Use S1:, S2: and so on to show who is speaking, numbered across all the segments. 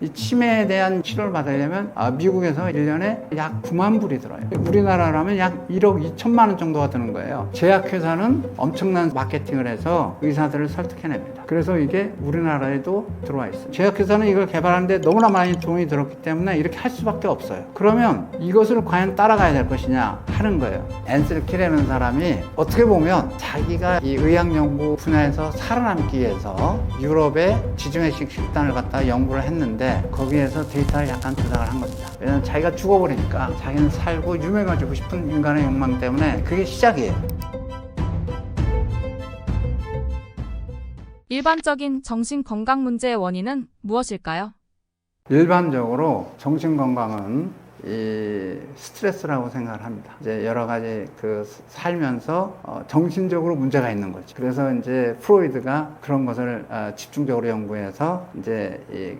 S1: 이 치매에 대한 치료를 받으려면 미국에서 1년에 약 9만 불이 들어요. 우리나라라면 약 1억 2천만 원 정도가 드는 거예요. 제약회사는 엄청난 마케팅을 해서 의사들을 설득해냅니다. 그래서 이게 우리나라에도 들어와 있어요. 제약회사는 이걸 개발하는데 너무나 많이 돈이 들었기 때문에 이렇게 할 수밖에 없어요. 그러면 이것을 과연 따라가야 될 것이냐 하는 거예요. 앤셀 키라는 사람이 어떻게 보면 자기가 이 의학연구 분야에서 살아남기 위해서 유럽의 지중해식 식단을 갖다 연구를 했는데 거기에서 데이터를 약간 조작을 한 겁니다. 왜냐면 자기가 죽어버리니까 자기는 살고 유명해지고 싶은 인간의 욕망 때문에 그게 시작이에요.
S2: 일반적인 정신건강 문제의 원인은 무엇일까요?
S1: 일반적으로 정신건강은 이 스트레스라고 생각을 합니다. 이제 여러 가지 살면서 정신적으로 문제가 있는 거죠. 그래서 이제 프로이드가 그런 것을 집중적으로 연구해서 이제 이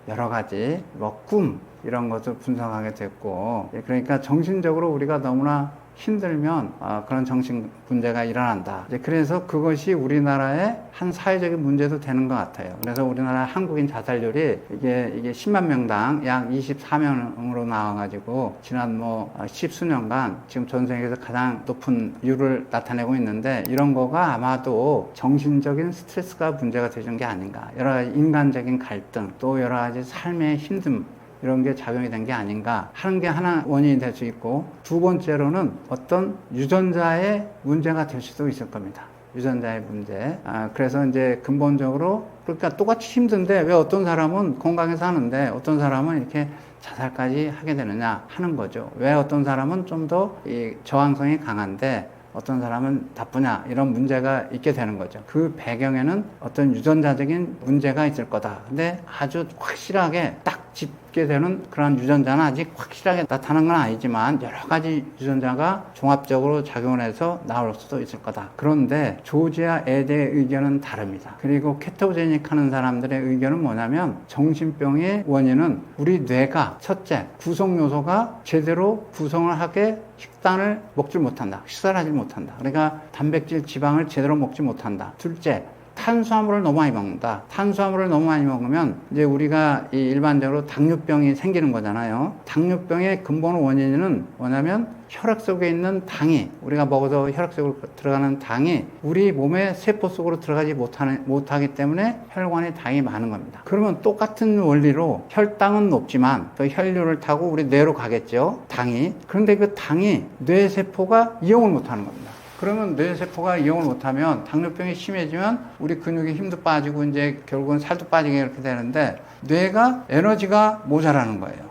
S1: 여러 가지 꿈 이런 것을 분석하게 됐고, 그러니까 정신적으로 우리가 너무나 힘들면 그런 정신 문제가 일어난다. 이제 그래서 그것이 우리나라의 한 사회적인 문제도 되는 것 같아요. 그래서 우리나라 한국인 자살률이 이게 10만 명당 약 24명으로 나와가지고 지난 10수년간 지금 전 세계에서 가장 높은 율을 나타내고 있는데, 이런 거가 아마도 정신적인 스트레스가 문제가 되는 게 아닌가. 여러 가지 인간적인 갈등, 또 여러 가지 삶의 힘듦, 이런 게 작용이 된 게 아닌가 하는 게 하나 원인이 될 수 있고, 두 번째로는 어떤 유전자의 문제가 될 수도 있을 겁니다. 유전자의 문제. 그래서 이제 근본적으로 그러니까 똑같이 힘든데 왜 어떤 사람은 건강해서 하는데 어떤 사람은 이렇게 자살까지 하게 되느냐 하는 거죠. 왜 어떤 사람은 좀 더 이 저항성이 강한데 어떤 사람은 나쁘냐, 이런 문제가 있게 되는 거죠. 그 배경에는 어떤 유전자적인 문제가 있을 거다. 근데 아주 확실하게 딱 짚게 되는 그런 유전자는 아직 확실하게 나타난 건 아니지만 여러 가지 유전자가 종합적으로 작용을 해서 나올 수도 있을 거다. 그런데 조지와 에드의 의견은 다릅니다. 그리고 케토제닉 하는 사람들의 의견은 뭐냐면, 정신병의 원인은 우리 뇌가 첫째, 구성 요소가 제대로 구성을 하게 식단을 먹지 못한다. 식사를 하지 못한다. 그러니까 단백질, 지방을 제대로 먹지 못한다. 둘째, 탄수화물을 너무 많이 먹는다. 탄수화물을 너무 많이 먹으면 이제 우리가 일반적으로 당뇨병이 생기는 거잖아요. 당뇨병의 근본 원인은 뭐냐면 혈액 속에 있는 당이, 우리가 먹어서 혈액 속으로 들어가는 당이 우리 몸의 세포 속으로 들어가지 못하기 때문에 혈관에 당이 많은 겁니다. 그러면 똑같은 원리로 혈당은 높지만 그 혈류를 타고 우리 뇌로 가겠죠, 당이. 그런데 그 당이 뇌 세포가 이용을 못하는 겁니다. 그러면 뇌세포가 이용을 못하면 당뇨병이 심해지면 우리 근육에 힘도 빠지고 이제 결국은 살도 빠지게 이렇게 되는데, 뇌가 에너지가 모자라는 거예요.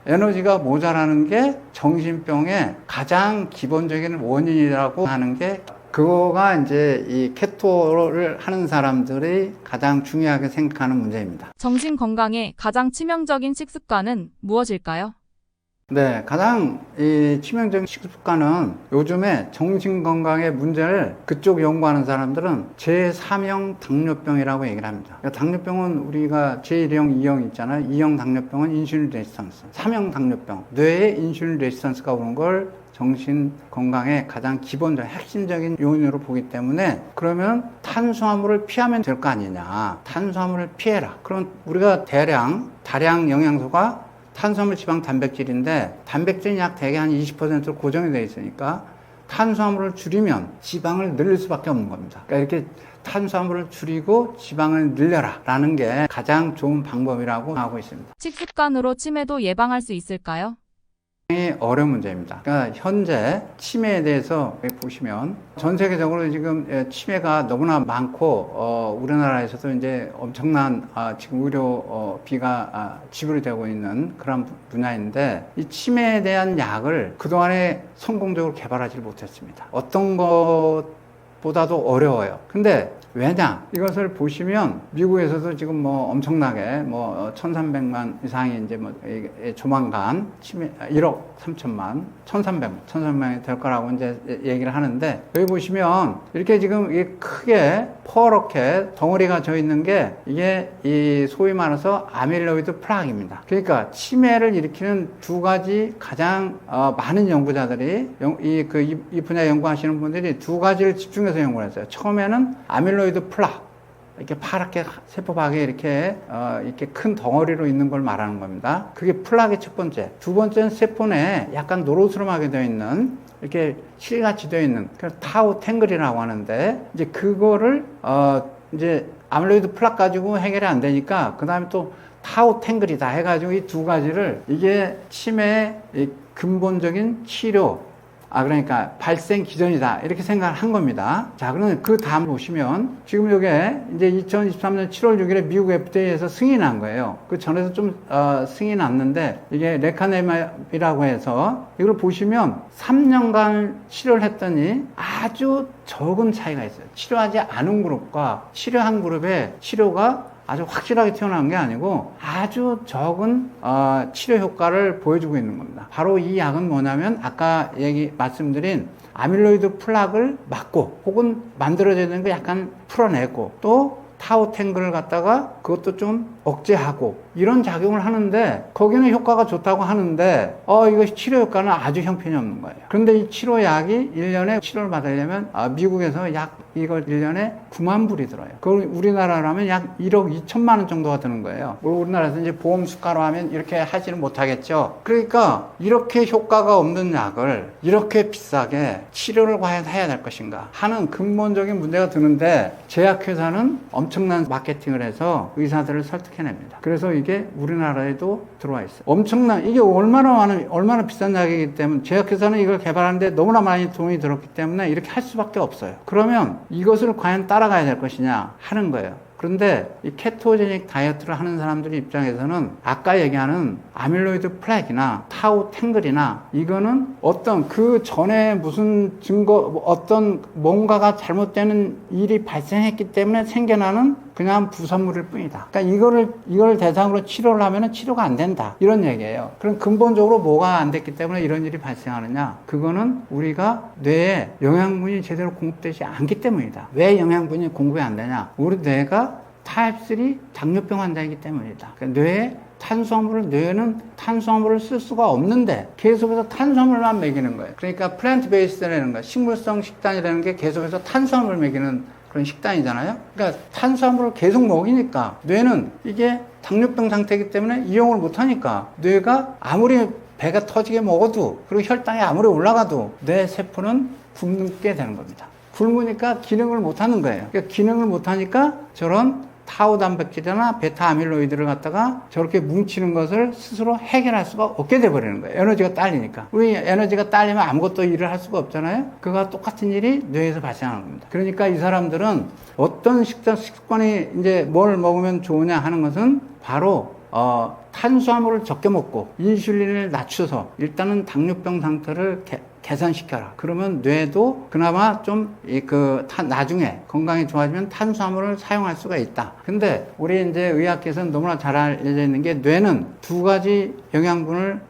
S1: 에너지가 모자라는 게 정신병의 가장 기본적인 원인이라고 하는 게, 그거가 이제 이 케토를 하는 사람들이 가장 중요하게 생각하는 문제입니다.
S2: 정신 건강에 가장 치명적인 식습관은 무엇일까요?
S1: 네, 가장 치명적인 식습관은, 요즘에 정신건강의 문제를 그쪽 연구하는 사람들은 제3형 당뇨병이라고 얘기를 합니다. 그러니까 당뇨병은 우리가 제1형, 2형 있잖아요. 2형 당뇨병은 인슐린 레지스턴스, 3형 당뇨병, 뇌에 인슐린 레지스턴스가 오는 걸 정신건강의 가장 기본적인 핵심적인 요인으로 보기 때문에, 그러면 탄수화물을 피하면 될 거 아니냐. 탄수화물을 피해라. 그럼 우리가 다량 영양소가 탄수화물, 지방, 단백질인데, 단백질은 약 대개 한 20%로 고정이 되어 있으니까 탄수화물을 줄이면 지방을 늘릴 수밖에 없는 겁니다. 그러니까 이렇게 탄수화물을 줄이고 지방을 늘려라 라는 게 가장 좋은 방법이라고 하고 있습니다.
S2: 식습관으로 치매도 예방할 수 있을까요?
S1: 굉장히 어려운 문제입니다. 그러니까 현재 치매에 대해서 보시면 전 세계적으로 지금 치매가 너무나 많고, 우리나라에서도 이제 엄청난 지금 의료비가 지불이 되고 있는 그런 분야인데, 이 치매에 대한 약을 그동안에 성공적으로 개발하지 못했습니다. 어떤 것보다도 어려워요. 근데 왜냐? 이것을 보시면 미국에서도 지금 엄청나게 1,300만 이상이 이제 조만간 1억 3천만, 1,300만이 될 거라고 이제 얘기를 하는데, 여기 보시면 이렇게 지금 이게 크게 퍼렇게 덩어리가 져 있는 게 이게 이 소위 말해서 아밀로이드 플락입니다. 그러니까 치매를 일으키는 두 가지 가장 많은 연구자들이 이 분야 연구하시는 분들이 두 가지를 집중해서 연구를 했어요. 처음에는 아밀로이드 플락, 이렇게 파랗게 세포박에 이렇게 큰 덩어리로 있는 걸 말하는 겁니다. 그게 플락의 첫 번째. 두 번째는 세포 내에 약간 노르스름하게 되어 있는 이렇게 실같이 되어 있는 타우 탱글이라고 하는데 이제 그거를 이제 아밀로이드 플락 가지고 해결이 안 되니까 그 다음에 또 타우 탱글이다 해가지고 이 두 가지를 이게 치매의 근본적인 치료 그러니까 발생 기전이다 이렇게 생각을 한 겁니다. 자, 그러면 그 다음 보시면 지금 이게 이제 2023년 7월 6일에 미국 FDA에서 승인이 난 거예요. 그 전에도 좀 승인이 났는데 이게 레카네마비라고 해서 이걸 보시면 3년간 치료를 했더니 아주 적은 차이가 있어요. 치료하지 않은 그룹과 치료한 그룹의 치료가 아주 확실하게 튀어나온 게 아니고 아주 적은 치료 효과를 보여주고 있는 겁니다. 바로 이 약은 뭐냐면 아까 말씀드린 아밀로이드 플락을 막고 혹은 만들어지는 거 약간 풀어내고 또 타우 탱글을 갖다가 그것도 좀 억제하고 이런 작용을 하는데 거기는 효과가 좋다고 하는데 이거 치료 효과는 아주 형편이 없는 거예요. 그런데 이 치료약이 1년에 치료를 받으려면 미국에서 약 이거 1년에 9만 불이 들어요. 그걸 우리나라라면 약 1억 2천만 원 정도가 드는 거예요. 우리나라에서 이제 보험 수가로 하면 이렇게 하지는 못하겠죠. 그러니까 이렇게 효과가 없는 약을 이렇게 비싸게 치료를 과연 해야 될 것인가 하는 근본적인 문제가 드는데 제약회사는 엄청난 마케팅을 해서 의사들을 설득해냅니다. 그래서 이게 우리나라에도 들어와 있어요. 이게 얼마나 비싼 약이기 때문에 제약회사는 이걸 개발하는데 너무나 많이 돈이 들었기 때문에 이렇게 할 수밖에 없어요. 그러면 이것을 과연 따라가야 될 것이냐 하는 거예요. 그런데 이 케토제닉 다이어트를 하는 사람들 입장에서는 아까 얘기하는 아밀로이드 플렉이나 타우 탱글이나 이거는 어떤 그 전에 무슨 어떤 뭔가가 잘못되는 일이 발생했기 때문에 생겨나는 그냥 부산물일 뿐이다. 그러니까 이걸 대상으로 치료를 하면은 치료가 안 된다. 이런 얘기예요. 그럼 근본적으로 뭐가 안 됐기 때문에 이런 일이 발생하느냐? 그거는 우리가 뇌에 영양분이 제대로 공급되지 않기 때문이다. 왜 영양분이 공급이 안 되냐? 우리 뇌가 타입 3 당뇨병 환자이기 때문이다. 그러니까 뇌는 탄수화물을 쓸 수가 없는데 계속해서 탄수화물만 먹이는 거예요. 그러니까 플랜트 베이스라는 거, 식물성 식단이라는 게 계속해서 탄수화물 먹이는 그런 식단이잖아요. 그러니까 탄수화물을 계속 먹이니까 뇌는 이게 당뇨병 상태이기 때문에 이용을 못하니까 뇌가 아무리 배가 터지게 먹어도 그리고 혈당이 아무리 올라가도 뇌 세포는 굶게 되는 겁니다. 굶으니까 기능을 못하는 거예요. 그러니까 기능을 못하니까 저런 타우 단백질이나 베타 아밀로이드를 갖다가 저렇게 뭉치는 것을 스스로 해결할 수가 없게 돼버리는 거예요. 에너지가 딸리니까. 우리 에너지가 딸리면 아무것도 일을 할 수가 없잖아요. 그거와 똑같은 일이 뇌에서 발생하는 겁니다. 그러니까 이 사람들은 어떤 식습관이 이제 뭘 먹으면 좋으냐 하는 것은 바로 탄수화물을 적게 먹고 인슐린을 낮춰서 일단은 당뇨병 상태를 개선시켜라. 그러면 뇌도 그나마 좀 나중에 건강이 좋아지면 탄수화물을 사용할 수가 있다. 근데 우리 이제 의학계에서는 너무나 잘 알려져 있는 게 뇌는 두 가지 영양분을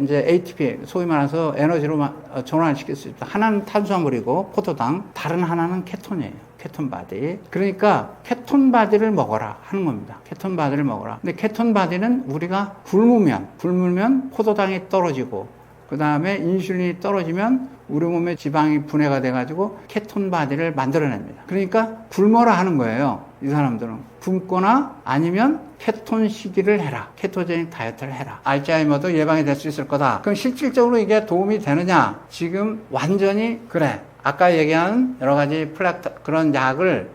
S1: 이제 ATP, 소위 말해서 에너지로 전환시킬 수 있다. 하나는 탄수화물이고, 포도당, 다른 하나는 케톤이에요. 케톤 바디. 그러니까 케톤 바디를 먹어라 하는 겁니다. 케톤 바디를 먹어라. 근데 케톤 바디는 우리가 굶으면 포도당이 떨어지고, 그 다음에 인슐린이 떨어지면 우리 몸의 지방이 분해가 돼가지고 케톤 바디를 만들어냅니다. 그러니까 굶어라 하는 거예요. 이 사람들은 굶거나 아니면 케톤 시기를 해라. 케토제닉 다이어트를 해라. 알츠하이머도 예방이 될 수 있을 거다. 그럼 실질적으로 이게 도움이 되느냐? 지금 완전히 그래. 아까 얘기한 여러 가지 그런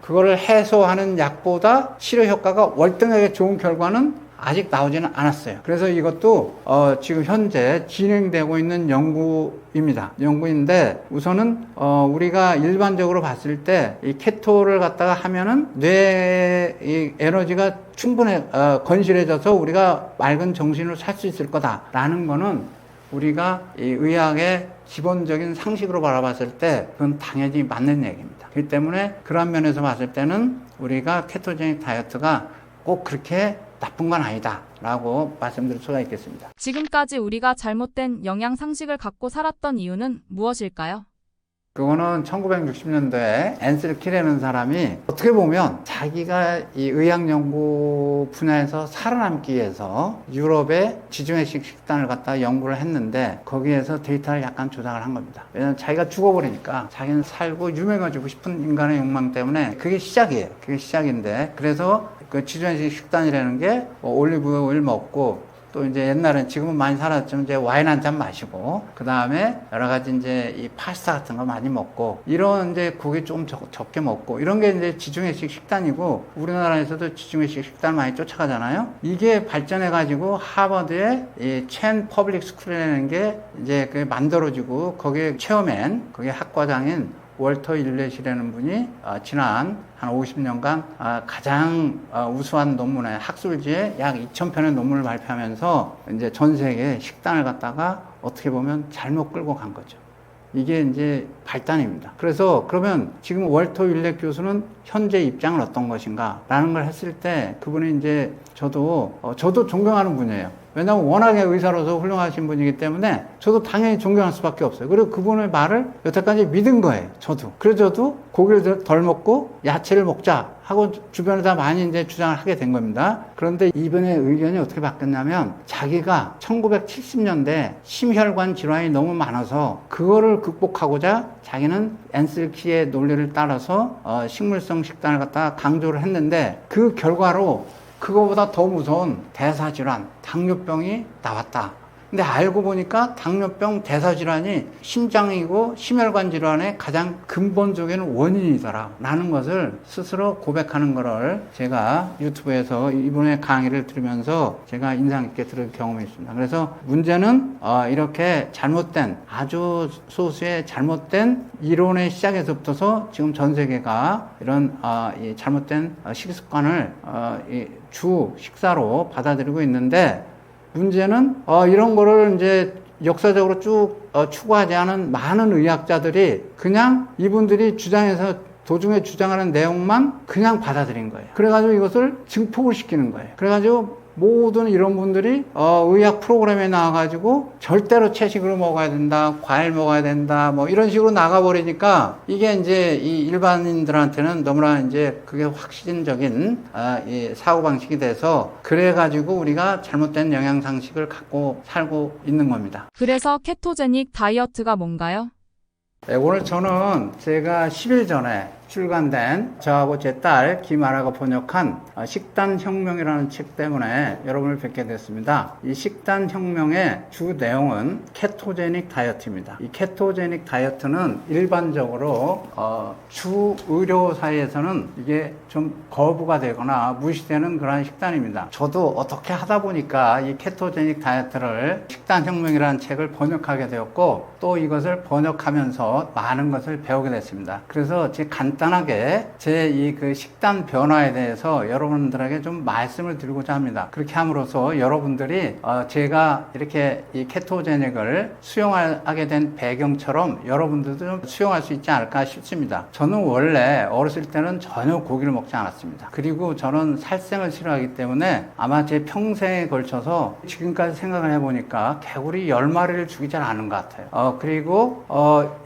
S1: 그거를 해소하는 약보다 치료 효과가 월등하게 좋은 결과는 아직 나오지는 않았어요. 그래서 이것도 지금 현재 진행되고 있는 연구인데 우선은 우리가 일반적으로 봤을 때 이 케토를 갖다가 하면은 뇌의 이 에너지가 충분히 건실해져서 우리가 맑은 정신으로 살 수 있을 거다라는 거는 우리가 이 의학의 기본적인 상식으로 바라봤을 때 그건 당연히 맞는 얘기입니다. 그렇기 때문에 그런 면에서 봤을 때는 우리가 케토제닉 다이어트가 꼭 그렇게 나쁜 건 아니다 라고 말씀드릴 수가 있겠습니다.
S2: 지금까지 우리가 잘못된 영양 상식을 갖고 살았던 이유는 무엇일까요?
S1: 그거는 1960년도에 앤셀 키라는 사람이 어떻게 보면 자기가 이 의학연구 분야에서 살아남기 위해서 유럽의 지중해식 식단을 갖다 연구를 했는데 거기에서 데이터를 약간 조작을 한 겁니다. 왜냐하면 자기가 죽어버리니까 자기는 살고 유명해지고 싶은 인간의 욕망 때문에 그게 시작이에요. 그게 시작인데 그래서 그 지중해식 식단이라는 게 올리브 오일 먹고 또 이제 옛날엔 지금은 많이 사라졌지만 이제 와인 한 잔 마시고 그 다음에 여러 가지 이제 이 파스타 같은 거 많이 먹고 이런 이제 고기 좀 적게 먹고 이런 게 이제 지중해식 식단이고 우리나라에서도 지중해식 식단 많이 쫓아가잖아요. 이게 발전해 가지고 하버드의 이 첸 퍼블릭 스쿨이라는 게 이제 그 만들어지고 거기에 체어맨 거기에 학과장인 월터 일렛이라는 분이 지난 한 50년간 가장 우수한 논문에 학술지에 약 2,000편의 논문을 발표하면서 이제 전 세계 식단을 갖다가 어떻게 보면 잘못 끌고 간 거죠. 이게 이제 발단입니다. 그래서 그러면 지금 월터 윌렛 교수는 현재 입장은 어떤 것인가? 라는 걸 했을 때 그분이 이제 저도 존경하는 분이에요. 왜냐하면 워낙에 의사로서 훌륭하신 분이기 때문에 저도 당연히 존경할 수밖에 없어요. 그리고 그분의 말을 여태까지 믿은 거예요. 저도. 그래서 저도 고기를 덜 먹고 야채를 먹자 하고 주변에 다 많이 이제 주장을 하게 된 겁니다. 그런데 이번에 의견이 어떻게 바뀌었냐면 자기가 1970년대 심혈관 질환이 너무 많아서 그거를 극복하고자 자기는 앤셀 키의 논리를 따라서 식물성 식단을 갖다가 강조를 했는데 그 결과로 그거보다 더 무서운 대사질환, 당뇨병이 나왔다. 근데 알고 보니까 당뇨병, 대사질환이 심장이고 심혈관 질환의 가장 근본적인 원인이더라. 라는 것을 스스로 고백하는 거를 제가 유튜브에서 이분의 강의를 들으면서 제가 인상 깊게 들은 경험이 있습니다. 그래서 문제는 이렇게 잘못된, 아주 소수의 잘못된 이론의 시작에서부터서 지금 전 세계가 이런 이 잘못된 식습관을 주 식사로 받아들이고 있는데 문제는 이런 거를 이제 역사적으로 쭉 추구하지 않은 많은 의학자들이 그냥 이분들이 주장해서 도중에 주장하는 내용만 그냥 받아들인 거예요. 그래가지고 이것을 증폭을 시키는 거예요. 그래가지고 모든 이런 분들이 의학 프로그램에 나와가지고 절대로 채식으로 먹어야 된다, 과일 먹어야 된다, 뭐 이런 식으로 나가버리니까 이게 이제 이 일반인들한테는 너무나 이제 그게 확신적인 이 사고방식이 돼서 그래가지고 우리가 잘못된 영양상식을 갖고 살고 있는 겁니다.
S2: 그래서 케토제닉 다이어트가 뭔가요?
S1: 네, 오늘 저는 제가 10일 전에 출간된 저하고 제 딸 김아라가 번역한 식단혁명이라는 책 때문에 여러분을 뵙게 됐습니다. 이 식단혁명의 주 내용은 케토제닉 다이어트입니다. 이 케토제닉 다이어트는 일반적으로 주 의료사에서는 이게 좀 거부가 되거나 무시되는 그런 식단입니다. 저도 어떻게 하다 보니까 이 케토제닉 다이어트를 식단혁명이라는 책을 번역하게 되었고 또 이것을 번역하면서 많은 것을 배우게 됐습니다. 그래서 제 간단하게 제 이 그 식단 변화에 대해서 여러분들에게 좀 말씀을 드리고자 합니다. 그렇게 함으로써 여러분들이 제가 이렇게 이 케토제닉을 수용하게 된 배경처럼 여러분들도 좀 수용할 수 있지 않을까 싶습니다. 저는 원래 어렸을 때는 전혀 고기를 먹지 않았습니다. 그리고 저는 살생을 싫어하기 때문에 아마 제 평생에 걸쳐서 지금까지 생각을 해보니까 개구리 10마리를 죽이지 않은 것 같아요. 그리고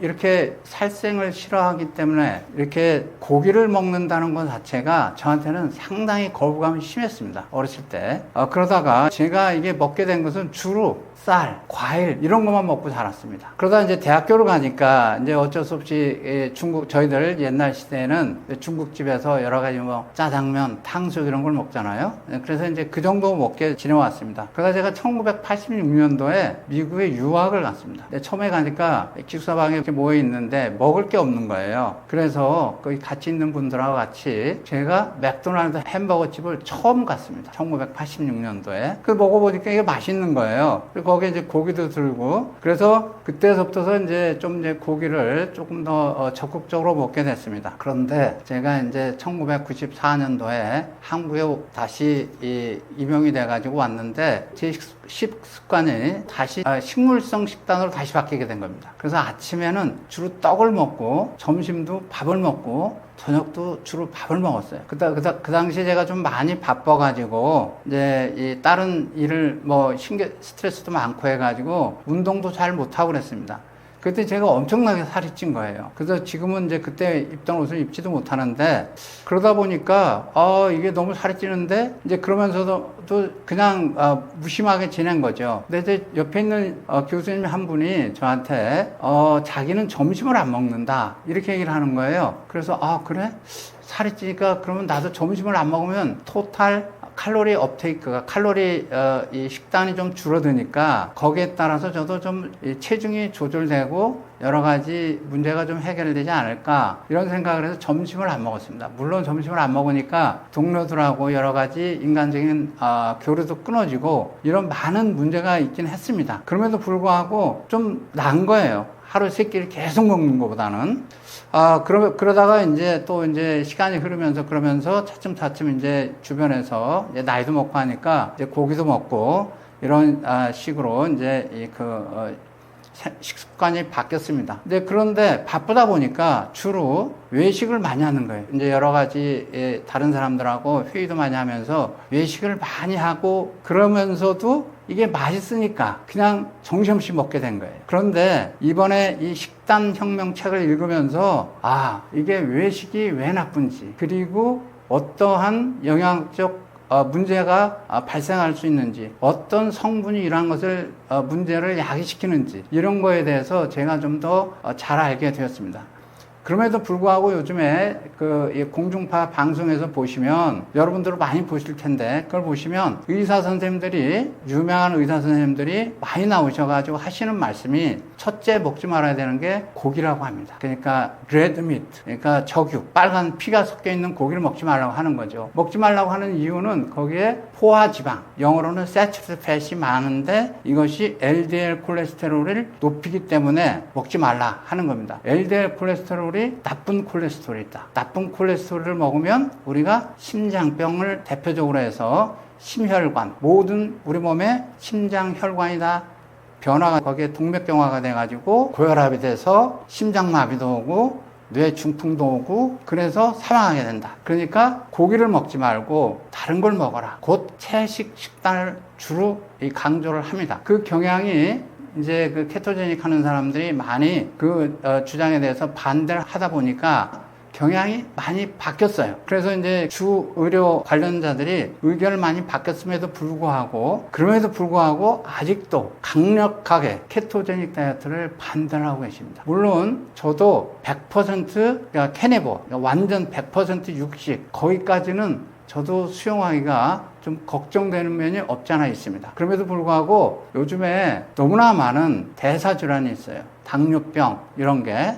S1: 이렇게 살생을 싫어하기 때문에 이렇게 고기를 먹는다는 것 자체가 저한테는 상당히 거부감이 심했습니다. 어렸을 때. 그러다가 제가 이게 먹게 된 것은 주로 쌀, 과일 이런 것만 먹고 자랐습니다. 그러다 이제 대학교를 가니까 이제 어쩔 수 없이 중국 저희들 옛날 시대에는 중국집에서 여러 가지 뭐 짜장면, 탕수육 이런 걸 먹잖아요. 그래서 이제 그 정도 먹게 지내왔습니다. 그래서 제가 1986년도에 미국에 유학을 갔습니다. 처음에 가니까 기숙사방에 이렇게 모여 있는데 먹을 게 없는 거예요. 그래서 거기 같이 있는 분들하고 같이 제가 맥도날드 햄버거 집을 처음 갔습니다. 1986년도에. 그 먹어보니까 이게 맛있는 거예요. 그리고 거기에 이제 고기도 들고 그래서 그때서부터 이제 좀 이제 고기를 조금 더 적극적으로 먹게 됐습니다. 그런데 제가 이제 1994년도에 한국에 다시 임용이 돼가지고 왔는데 제 식습관이 다시 식물성 식단으로 다시 바뀌게 된 겁니다. 그래서 아침에는 주로 떡을 먹고 점심도 밥을 먹고 저녁도 주로 밥을 먹었어요. 그 당시에 제가 좀 많이 바빠가지고, 이제, 이 다른 일을 스트레스도 많고 해가지고, 운동도 잘 못하고 그랬습니다. 그때 제가 엄청나게 살이 찐 거예요. 그래서 지금은 이제 그때 입던 옷을 입지도 못하는데, 그러다 보니까 이게 너무 살이 찌는데 이제 그러면서도 또 그냥 무심하게 지낸 거죠. 근데 이제 옆에 있는 교수님 한 분이 저한테 자기는 점심을 안 먹는다 이렇게 얘기를 하는 거예요. 그래서 그래? 살이 찌니까 그러면 나도 점심을 안 먹으면 토탈 칼로리 업테이크가 이 식단이 좀 줄어드니까 거기에 따라서 저도 좀 체중이 조절되고 여러 가지 문제가 좀 해결되지 않을까 이런 생각을 해서 점심을 안 먹었습니다. 물론 점심을 안 먹으니까 동료들하고 여러 가지 인간적인 교류도 끊어지고 이런 많은 문제가 있긴 했습니다. 그럼에도 불구하고 좀 나은 거예요. 하루 세 끼를 계속 먹는 것보다는. 그러다가 이제 또 이제 시간이 흐르면서 그러면서 차츰 이제 주변에서 이제 나이도 먹고 하니까 이제 고기도 먹고 이런 식으로 이제 식습관이 바뀌었습니다. 그런데 바쁘다 보니까 주로 외식을 많이 하는 거예요. 이제 여러 가지 다른 사람들하고 회의도 많이 하면서 외식을 많이 하고 그러면서도 이게 맛있으니까 그냥 정신없이 먹게 된 거예요. 그런데 이번에 이 식단 혁명 책을 읽으면서 이게 외식이 왜 나쁜지, 그리고 어떠한 영양적 문제가 발생할 수 있는지, 어떤 성분이 이러한 것을 문제를 야기시키는지, 이런 거에 대해서 제가 좀 더 잘 알게 되었습니다. 그럼에도 불구하고 요즘에 이 공중파 방송에서 보시면 여러분들 많이 보실 텐데, 그걸 보시면 유명한 의사 선생님들이 많이 나오셔가지고 하시는 말씀이, 첫째 먹지 말아야 되는 게 고기라고 합니다. 그러니까 레드 미트, 그러니까 적육, 빨간 피가 섞여 있는 고기를 먹지 말라고 하는 거죠. 먹지 말라고 하는 이유는 거기에 포화지방, 영어로는 saturated fat이 많은데 이것이 LDL 콜레스테롤을 높이기 때문에 먹지 말라 하는 겁니다. LDL 콜레스테롤이 나쁜 콜레스테롤이다. 나쁜 콜레스테롤을 먹으면 우리가 심장병을 대표적으로 해서 심혈관, 모든 우리 몸의 심장혈관이 다 변화가, 거기에 동맥경화가 돼가지고 고혈압이 돼서 심장마비도 오고 뇌중풍도 오고 그래서 사망하게 된다. 그러니까 고기를 먹지 말고 다른 걸 먹어라. 곧 채식 식단을 주로 강조를 합니다. 그 경향이 이제 그 케토제닉 하는 사람들이 많이 주장에 대해서 반대를 하다 보니까 경향이 많이 바뀌었어요. 그래서 이제 주 의료 관련자들이 의견을 많이 바뀌었음에도 불구하고, 그럼에도 불구하고 아직도 강력하게 케토제닉 다이어트를 반대를 하고 계십니다. 물론 저도 100% 그러니까 캐니버, 완전 100% 육식, 거기까지는 저도 수용하기가 좀 걱정되는 면이 없지 않아 있습니다. 그럼에도 불구하고 요즘에 너무나 많은 대사질환이 있어요. 당뇨병 이런 게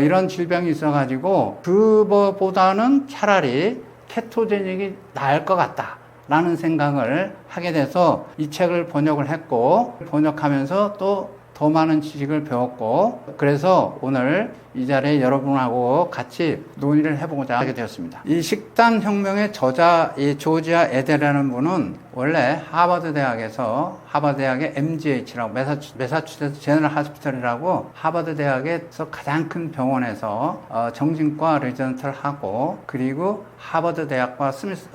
S1: 이런 질병이 있어가지고 그거보다는 차라리 케토제닉이 나을 것 같다 라는 생각을 하게 돼서 이 책을 번역을 했고, 번역하면서 또 더 많은 지식을 배웠고, 그래서 오늘 이 자리에 여러분하고 같이 논의를 해보고자 하게 되었습니다. 이 식단 혁명의 저자 이 조지아 에델이라는 분은 원래 하버드 대학의 MGH라고 매사추세츠 제너럴 하스피털이라고 하버드 대학에서 가장 큰 병원에서 정신과 레지던트를 하고, 그리고 하버드 대학과 스미스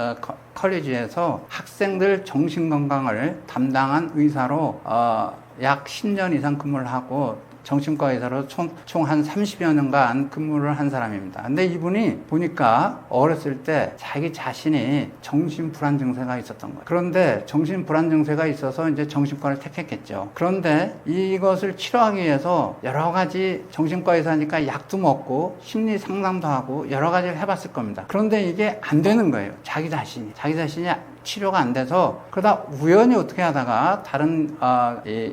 S1: 컬리지에서 학생들 정신건강을 담당한 의사로 약 10년 이상 근무를 하고 정신과 의사로 총 한 30여 년간 근무를 한 사람입니다. 근데 이분이 보니까 어렸을 때 자기 자신이 정신불안 증세가 있었던 거예요. 그런데 정신불안 증세가 있어서 이제 정신과를 택했겠죠. 그런데 이것을 치료하기 위해서 여러 가지 정신과 의사니까 약도 먹고 심리 상담도 하고 여러 가지를 해봤을 겁니다. 그런데 이게 안 되는 거예요. 자기 자신이 치료가 안 돼서, 그러다 우연히 어떻게 하다가 다른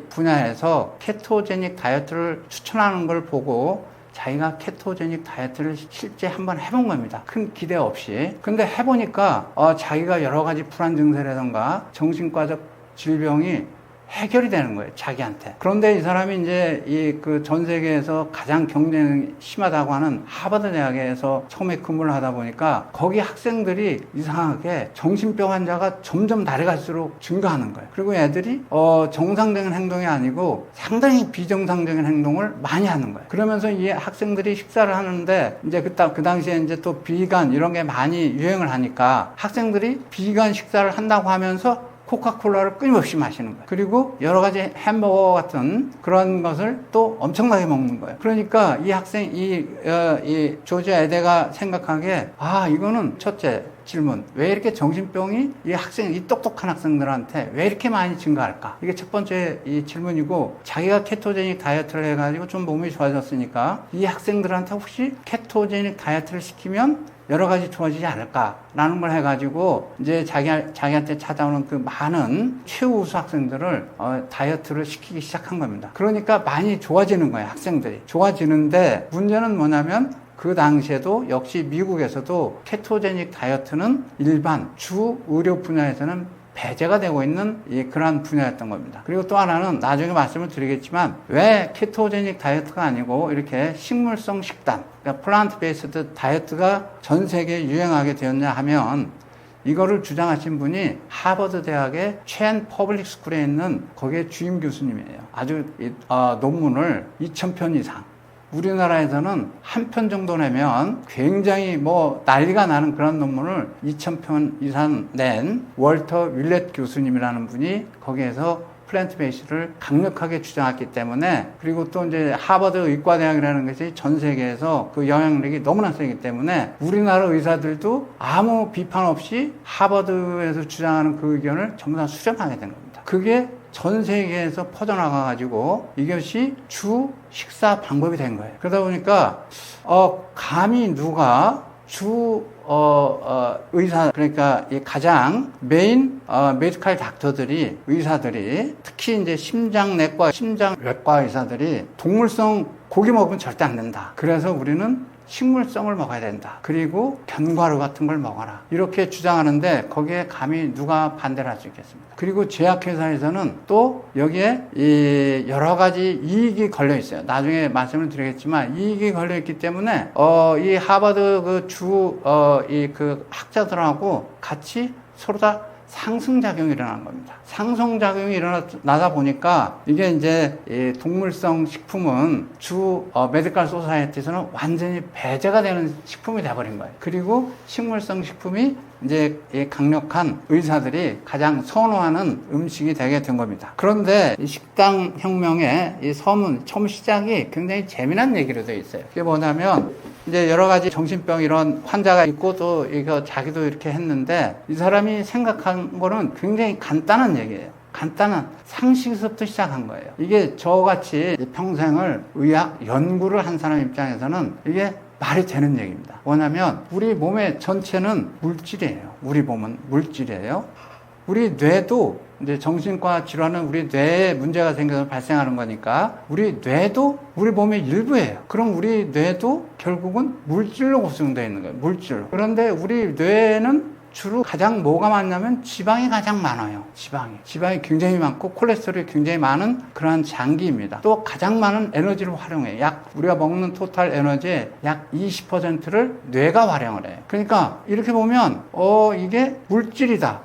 S1: 분야에서 케토제닉 다이어트를 추천하는 걸 보고 자기가 케토제닉 다이어트를 실제 한번 해본 겁니다. 큰 기대 없이. 근데 해보니까 자기가 여러 가지 불안 증세라던가 정신과적 질병이 해결이 되는 거예요, 자기한테. 그런데 이 사람이 이제 전 세계에서 가장 경쟁이 심하다고 하는 하버드 대학에서 처음에 근무를 하다 보니까 거기 학생들이 이상하게 정신병 환자가 점점 날이 갈수록 증가하는 거예요. 그리고 애들이 정상적인 행동이 아니고 상당히 비정상적인 행동을 많이 하는 거예요. 그러면서 이 학생들이 식사를 하는데 이제 그 당시에 이제 또 비건 이런 게 많이 유행을 하니까 학생들이 비건 식사를 한다고 하면서 코카콜라를 끊임없이 마시는 거예요. 그리고 여러 가지 햄버거 같은 그런 것을 또 엄청나게 먹는 거예요. 그러니까 이 학생, 이 조지 에데가 생각하기에, 이거는 첫째 질문. 왜 이렇게 정신병이 이 똑똑한 학생들한테 왜 이렇게 많이 증가할까? 이게 첫 번째 이 질문이고, 자기가 케토제닉 다이어트를 해가지고 좀 몸이 좋아졌으니까 이 학생들한테 혹시 케토제닉 다이어트를 시키면 여러 가지 좋아지지 않을까라는 걸 해가지고 이제 자기한테 찾아오는 그 많은 최우수 학생들을 다이어트를 시키기 시작한 겁니다. 그러니까 많이 좋아지는 거예요, 학생들이. 좋아지는데 문제는 뭐냐면 그 당시에도 역시 미국에서도 케토제닉 다이어트는 일반 주 의료 분야에서는 배제가 되고 있는 그러한 분야였던 겁니다. 그리고 또 하나는 나중에 말씀을 드리겠지만 왜 케토제닉 다이어트가 아니고 이렇게 식물성 식단, 그러니까 플란트 베이스드 다이어트가 전 세계에 유행하게 되었냐 하면 이거를 주장하신 분이 하버드 대학의 첸 퍼블릭 스쿨에 있는 거기에 주임 교수님이에요. 아주 논문을 2,000편 이상. 우리나라에서는 한 편 정도 내면 굉장히 난리가 나는 그런 논문을 2,000편 이상 낸 월터 윌렛 교수님이라는 분이 거기에서 플랜트 베이스를 강력하게 주장했기 때문에, 그리고 또 이제 하버드 의과대학이라는 것이 전 세계에서 그 영향력이 너무나 세기 때문에 우리나라 의사들도 아무 비판 없이 하버드에서 주장하는 그 의견을 전부 다 수렴하게 된 겁니다. 그게 전 세계에서 퍼져나가가지고 이것이 주 식사 방법이 된 거예요. 그러다 보니까 감히 누가 의사, 그러니까 가장 메인 메디컬 닥터들이, 의사들이, 특히 이제 심장내과, 심장외과 의사들이 동물성 고기 먹으면 절대 안 된다. 그래서 우리는 식물성을 먹어야 된다. 그리고 견과류 같은 걸 먹어라. 이렇게 주장하는데 거기에 감히 누가 반대를 할 수 있겠습니까? 그리고 제약회사에서는 또 여기에 여러 가지 이익이 걸려 있어요. 나중에 말씀을 드리겠지만 이익이 걸려 있기 때문에 이 하버드 그 학자들하고 같이 서로 다 상승작용이 일어난 겁니다. 상승작용이 일어나다 보니까 이게 이제 이 동물성 식품은 메디컬 소사이어티에서는 완전히 배제가 되는 식품이 돼버린 거예요. 그리고 식물성 식품이 이제 이 강력한 의사들이 가장 선호하는 음식이 되게 된 겁니다. 그런데 이 식당 혁명의 이 처음 시작이 굉장히 재미난 얘기로 되어 있어요. 그게 뭐냐면 이제 여러 가지 정신병 이런 환자가 있고 또 자기도 이렇게 했는데 이 사람이 생각한 거는 굉장히 간단한 얘기예요. 간단한 상식에서부터 시작한 거예요. 이게 저같이 평생을 의학 연구를 한 사람 입장에서는 이게 말이 되는 얘기입니다. 뭐냐면 우리 몸의 전체는 물질이에요. 우리 몸은 물질이에요. 우리 뇌도 이제 정신과 질환은 우리 뇌에 문제가 생겨서 발생하는 거니까 우리 뇌도 우리 몸의 일부예요. 그럼 우리 뇌도 결국은 물질로 구성되어 있는 거예요. 물질로. 그런데 우리 뇌에는 주로 가장 뭐가 많냐면 지방이 가장 많아요. 지방이 굉장히 많고 콜레스테롤이 굉장히 많은 그러한 장기입니다. 또 가장 많은 에너지를 활용해요. 우리가 먹는 토탈 에너지의 약 20%를 뇌가 활용을 해요. 그러니까 이렇게 보면 이게 물질이다.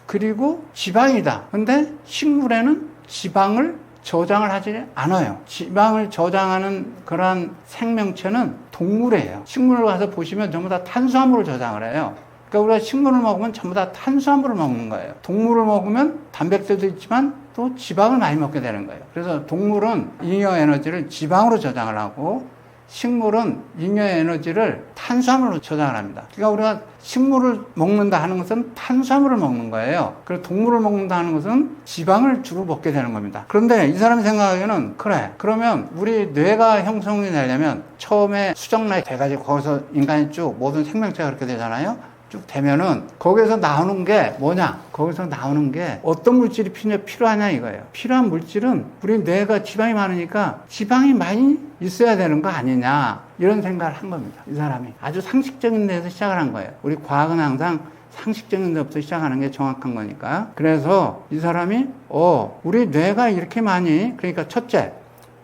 S1: 그리고 지방이다. 근데 식물에는 지방을 저장을 하지 않아요. 지방을 저장하는 그러한 생명체는 동물이에요. 식물을 가서 보시면 전부 다 탄수화물을 저장을 해요. 그러니까 우리가 식물을 먹으면 전부 다 탄수화물을 먹는 거예요. 동물을 먹으면 단백질도 있지만 또 지방을 많이 먹게 되는 거예요. 그래서 동물은 잉여 에너지를 지방으로 저장을 하고 식물은 잉여 에너지를 탄수화물로 저장을 합니다. 그러니까 우리가 식물을 먹는다 하는 것은 탄수화물을 먹는 거예요. 그리고 동물을 먹는다 하는 것은 지방을 주로 먹게 되는 겁니다. 그런데 이 사람이 생각하기에는 그래, 그러면 우리 뇌가 형성이 되려면 처음에 수정란이 돼가지고 거기서 인간이 쭉 모든 생명체가 그렇게 되잖아요. 쭉 되면은 거기서 나오는 게 뭐냐? 거기서 나오는 게 어떤 물질이 필요하냐 이거예요. 필요한 물질은 우리 뇌가 지방이 많으니까 지방이 많이 있어야 되는 거 아니냐, 이런 생각을 한 겁니다. 이 사람이 아주 상식적인 데서 시작을 한 거예요. 우리 과학은 항상 상식적인 데부터 시작하는 게 정확한 거니까. 그래서 이 사람이 우리 뇌가 이렇게 많이, 그러니까 첫째,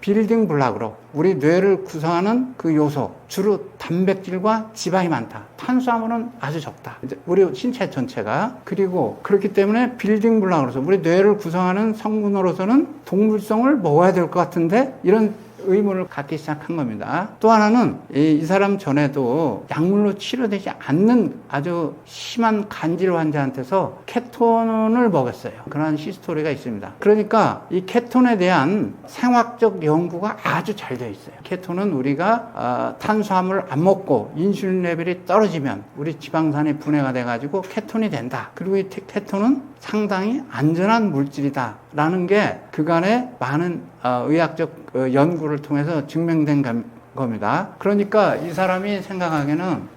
S1: 빌딩 블락으로 우리 뇌를 구성하는 그 요소, 주로 단백질과 지방이 많다. 탄수화물은 아주 적다. 우리 신체 전체가. 그리고 그렇기 때문에 빌딩 블락으로서 우리 뇌를 구성하는 성분으로서는 동물성을 먹어야 될 것 같은데 이런 의문을 갖기 시작한 겁니다. 또 하나는 이 사람 전에도 약물로 치료되지 않는 아주 심한 간질 환자한테서 케톤을 먹였어요. 그런 히스토리가 있습니다. 그러니까 이 케톤에 대한 생화학적 연구가 아주 잘 되어 있어요. 케톤은 우리가 탄수화물을 안 먹고 인슐린 레벨이 떨어지면 우리 지방산이 분해가 돼가지고 케톤이 된다. 그리고 이 케톤은 상당히 안전한 물질이다 라는 게 그간의 많은 의학적 연구를 통해서 증명된 겁니다. 그러니까 이 사람이 생각하기에는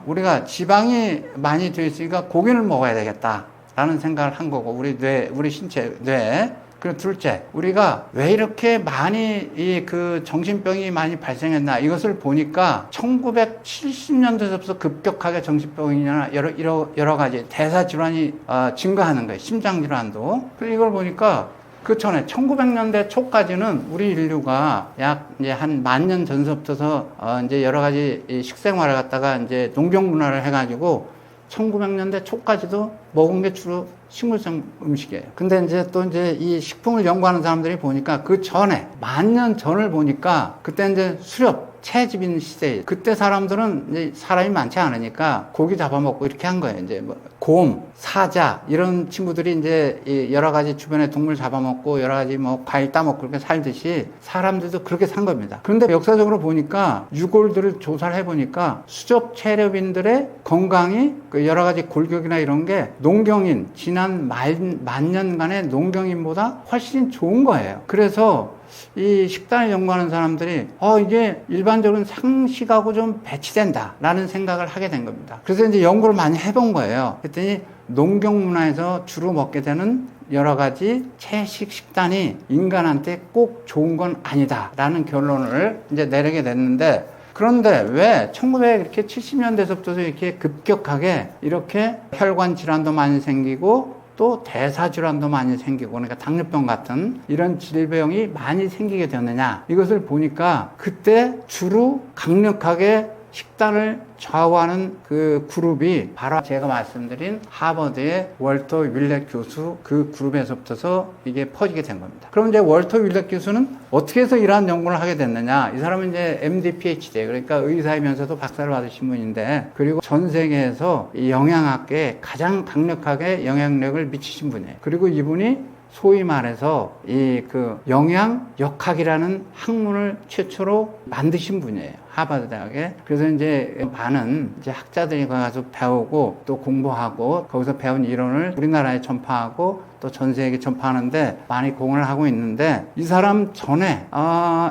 S1: 우리가 지방이 많이 되어 있으니까 고기를 먹어야 되겠다 라는 생각을 한 거고, 우리 신체 뇌. 그리고 둘째, 우리가 왜 이렇게 많이 그 정신병이 많이 발생했나, 이것을 보니까 1970년대부터 급격하게 정신병이나 여러 가지 대사질환이 증가하는 거예요. 심장질환도. 그리고 이걸 보니까 그 전에 1900년대 초까지는 우리 인류가 약 이제 한 10,000년 전서부터 이제 여러 가지 식생활을 갖다가 이제 농경 문화를 해가지고 1900년대 초까지도 먹은 게 주로 식물성 음식이에요. 근데 이제 또 이제 이 식품을 연구하는 사람들이 보니까 그 전에 10,000년 전을 보니까 그때 이제 수렵 채집인 시대에, 그때 사람들은 이제 사람이 많지 않으니까 고기 잡아먹고 이렇게 한 거예요. 이제 뭐 곰, 사자 이런 친구들이 이제 여러 가지 주변에 동물 잡아먹고 여러 가지 뭐 과일 따먹고 그렇게 살듯이 사람들도 그렇게 산 겁니다. 그런데 역사적으로 보니까 유골들을 조사를 해보니까 수렵 채렵인들의 건강이 그 여러 가지 골격이나 이런 게 농경인, 지난 10,000년간의 농경인보다 훨씬 좋은 거예요. 그래서 이 식단을 연구하는 사람들이 이게 일반적인 상식하고 좀 배치된다 라는 생각을 하게 된 겁니다. 그래서 이제 연구를 많이 해본 거예요. 그랬더니 농경 문화에서 주로 먹게 되는 여러 가지 채식 식단이 인간한테 꼭 좋은 건 아니다 라는 결론을 이제 내리게 됐는데, 그런데 왜 1970년대서부터 이렇게 급격하게 이렇게 혈관 질환도 많이 생기고 또 대사질환도 많이 생기고, 그러니까 당뇨병 같은 이런 질병이 많이 생기게 되느냐, 이것을 보니까 그때 주로 강력하게 식단을 좌우하는 그 그룹이 바로 제가 말씀드린 하버드의 월터 윌렛 교수 그 그룹에서부터 이게 퍼지게 된 겁니다. 그럼 이제 월터 윌렛 교수는 어떻게 해서 이러한 연구를 하게 됐느냐? 이 사람은 이제 MD, PhD, 그러니까 의사이면서도 박사를 받으신 분인데, 그리고 전 세계에서 이 영양학계에 가장 강력하게 영향력을 미치신 분이에요. 그리고 이분이 소위 말해서 이 그 영양역학이라는 학문을 최초로 만드신 분이에요. 하버드 대학에. 그래서 이제 많은 이제 학자들이 가서 배우고 또 공부하고 거기서 배운 이론을 우리나라에 전파하고 또 전 세계에 전파하는데 많이 공헌을 하고 있는데, 이 사람 전에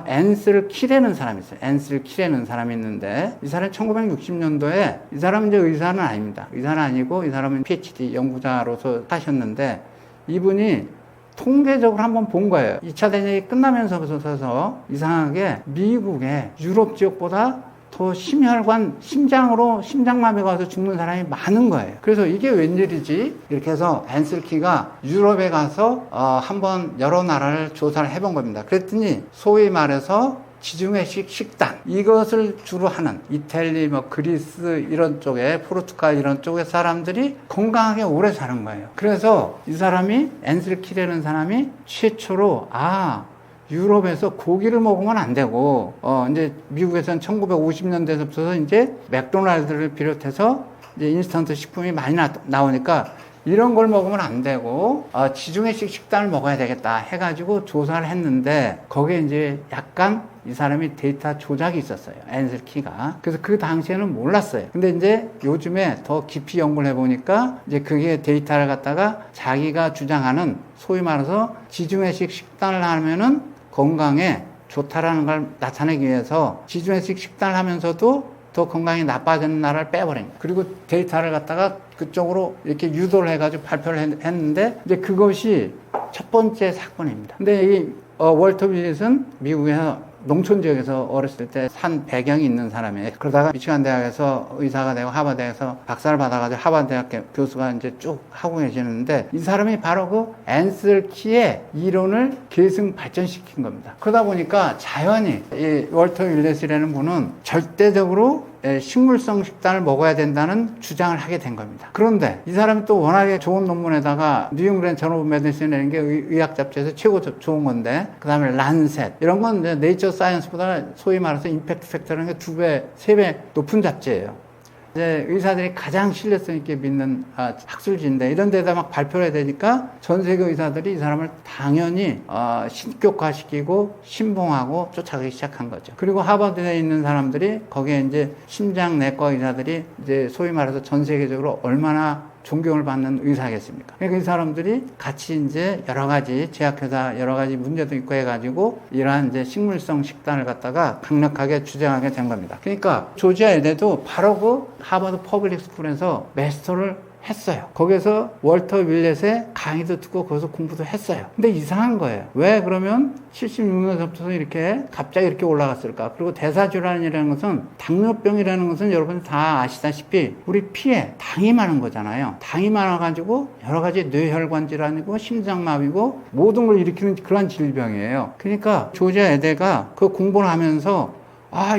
S1: 앤슬 키라는 사람이 있어요. 앤슬 키라는 사람이 있는데, 이 사람이 1960년도에, 이 사람은 이제 의사는 아닙니다. 의사는 아니고 이 사람은 PhD 연구자로서 하셨는데, 이분이 통계적으로 한번 본 거예요. 2차 대전이 끝나면서부터 이상하게 미국의 유럽 지역보다 더 심혈관, 심장마비가 와서 죽는 사람이 많은 거예요. 그래서 이게 웬일이지? 이렇게 해서 앤슬 키가 유럽에 가서 한번 여러 나라를 조사를 해본 겁니다. 그랬더니 소위 말해서 지중해식 식단, 이것을 주로 하는 이탈리, 그리스 이런 쪽에, 포르투갈 이런 쪽의 사람들이 건강하게 오래 사는 거예요. 그래서 이 사람이, 앤슬 키라는 사람이 최초로 유럽에서 고기를 먹으면 안 되고, 이제 미국에서는 1950년대부터 이제 맥도날드를 비롯해서 이제 인스턴트 식품이 많이 나오니까 이런 걸 먹으면 안 되고 지중해식 식단을 먹어야 되겠다 해가지고 조사를 했는데, 거기에 이제 약간 이 사람이 데이터 조작이 있었어요. 앤슬 키가. 그래서 그 당시에는 몰랐어요. 근데 이제 요즘에 더 깊이 연구를 해보니까 이제 그게 데이터를 갖다가 자기가 주장하는 소위 말해서 지중해식 식단을 하면은 건강에 좋다라는 걸 나타내기 위해서 지중해식 식단을 하면서도 더 건강이 나빠지는 나라를 빼버린 거예요. 그리고 데이터를 갖다가 그쪽으로 이렇게 유도를 해가지고 발표를 했는데, 이제 그것이 첫 번째 사건입니다. 근데 이 월터 윌렛은 미국에서 농촌 지역에서 어렸을 때 산 배경이 있는 사람이에요. 그러다가 미치간 대학에서 의사가 되고 하버드 대학에서 박사를 받아가지고 하버드 대학 교수가 이제 쭉 하고 계시는데, 이 사람이 바로 그 앤슬 키의 이론을 계승 발전시킨 겁니다. 그러다 보니까 자연히 이 월터 윌렛이라는 분은 절대적으로 식물성 식단을 먹어야 된다는 주장을 하게 된 겁니다. 그런데 이 사람이 또 워낙에 좋은 논문에다가 뉴잉글랜드 저널 오브 메디슨이라는 게 의학 잡지에서 최고 좋은 건데, 그 다음에 란셋 이런 건 이제 네이처 사이언스보다 소위 말해서 임팩트 팩터라는 게 2배, 3배 높은 잡지예요. 이제 의사들이 가장 신뢰성 있게 믿는 학술지인데 이런 데다 막 발표를 해야 되니까 전 세계 의사들이 이 사람을 당연히 신격화시키고 신봉하고 쫓아가기 시작한 거죠. 그리고 하버드에 있는 사람들이 거기에 이제 심장내과 의사들이 이제 소위 말해서 전 세계적으로 얼마나 존경을 받는 의사겠습니까? 그러니까 이 사람들이 같이 이제 여러 가지 제약회사 여러 가지 문제도 있고 해가지고 이러한 이제 식물성 식단을 갖다가 강력하게 주장하게 된 겁니다. 그러니까 조지아 의대도 바로 그 하버드 퍼블릭 스쿨에서 마스터를 했어요. 거기서 월터 윌렛의 강의도 듣고 거기서 공부도 했어요. 근데 이상한 거예요. 왜 그러면 76년서부터 이렇게 갑자기 이렇게 올라갔을까? 그리고 대사질환이라는 것은, 당뇨병이라는 것은 여러분 다 아시다시피 우리 피에 당이 많은 거잖아요. 당이 많아가지고 여러 가지 뇌혈관 질환이고 심장마비고 모든 걸 일으키는 그런 질병이에요. 그러니까 조지아 의대가 그 공부를 하면서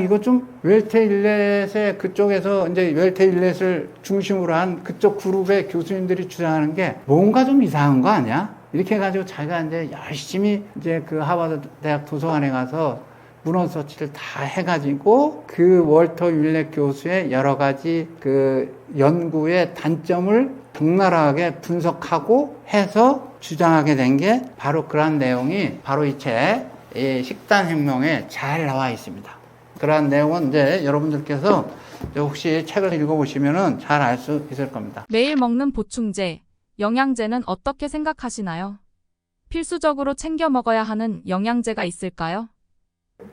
S1: 이거 좀 웰테 일렛의 그쪽에서 이제 웰테 일렛을 중심으로 한 그쪽 그룹의 교수님들이 주장하는 게 뭔가 좀 이상한 거 아니야? 이렇게 해가지고 자기가 이제 열심히 이제 그 하버드 대학 도서관에 가서 문헌 서치를 다 해가지고 그 월터 윌렛 교수의 여러 가지 그 연구의 단점을 적나라하게 분석하고 해서 주장하게 된 게 바로 그러한 내용이 바로 이 책, 이 식단혁명에 잘 나와 있습니다. 그러한 내용은 이제 여러분들께서 혹시 책을 읽어보시면은 잘 알 수 있을 겁니다.
S2: 매일 먹는 보충제, 영양제는 어떻게 생각하시나요? 필수적으로 챙겨 먹어야 하는 영양제가 있을까요?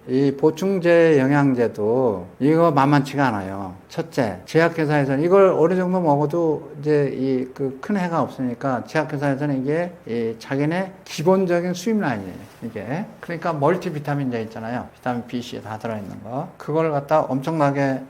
S1: 이 보충제 영양제도 이거 만만치가 않아요. 첫째, 제약회사에서는 이걸 어느 정도 먹어도 이제 이 그 큰 해가 없으니까 제약회사에서는 이게 이 자기네 기본적인 수입 라인이에요. 이게 그러니까 멀티비타민제 있잖아요. 비타민 B, C 다 들어있는 거. 그걸 갖다 엄청나게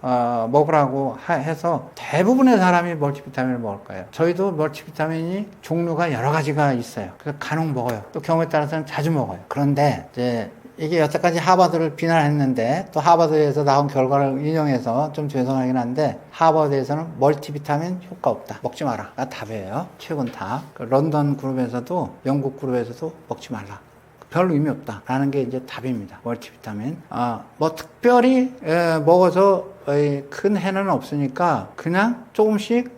S1: 먹으라고 해서 대부분의 사람이 멀티비타민을 먹을 거예요. 저희도 멀티비타민이 종류가 여러 가지가 있어요. 그래서 간혹 먹어요. 또 경우에 따라서는 자주 먹어요. 그런데 이제 이게 여태까지 하버드를 비난했는데 또 하버드에서 나온 결과를 인용해서 좀 죄송하긴 한데 하버드에서는 멀티비타민 효과 없다. 먹지 마라.가 답이에요. 최근 답. 그 런던 그룹에서도 영국 그룹에서도 먹지 말라. 별 의미 없다. 라는 게 이제 답입니다. 멀티비타민. 뭐 특별히 먹어서 큰 해는 없으니까 그냥 조금씩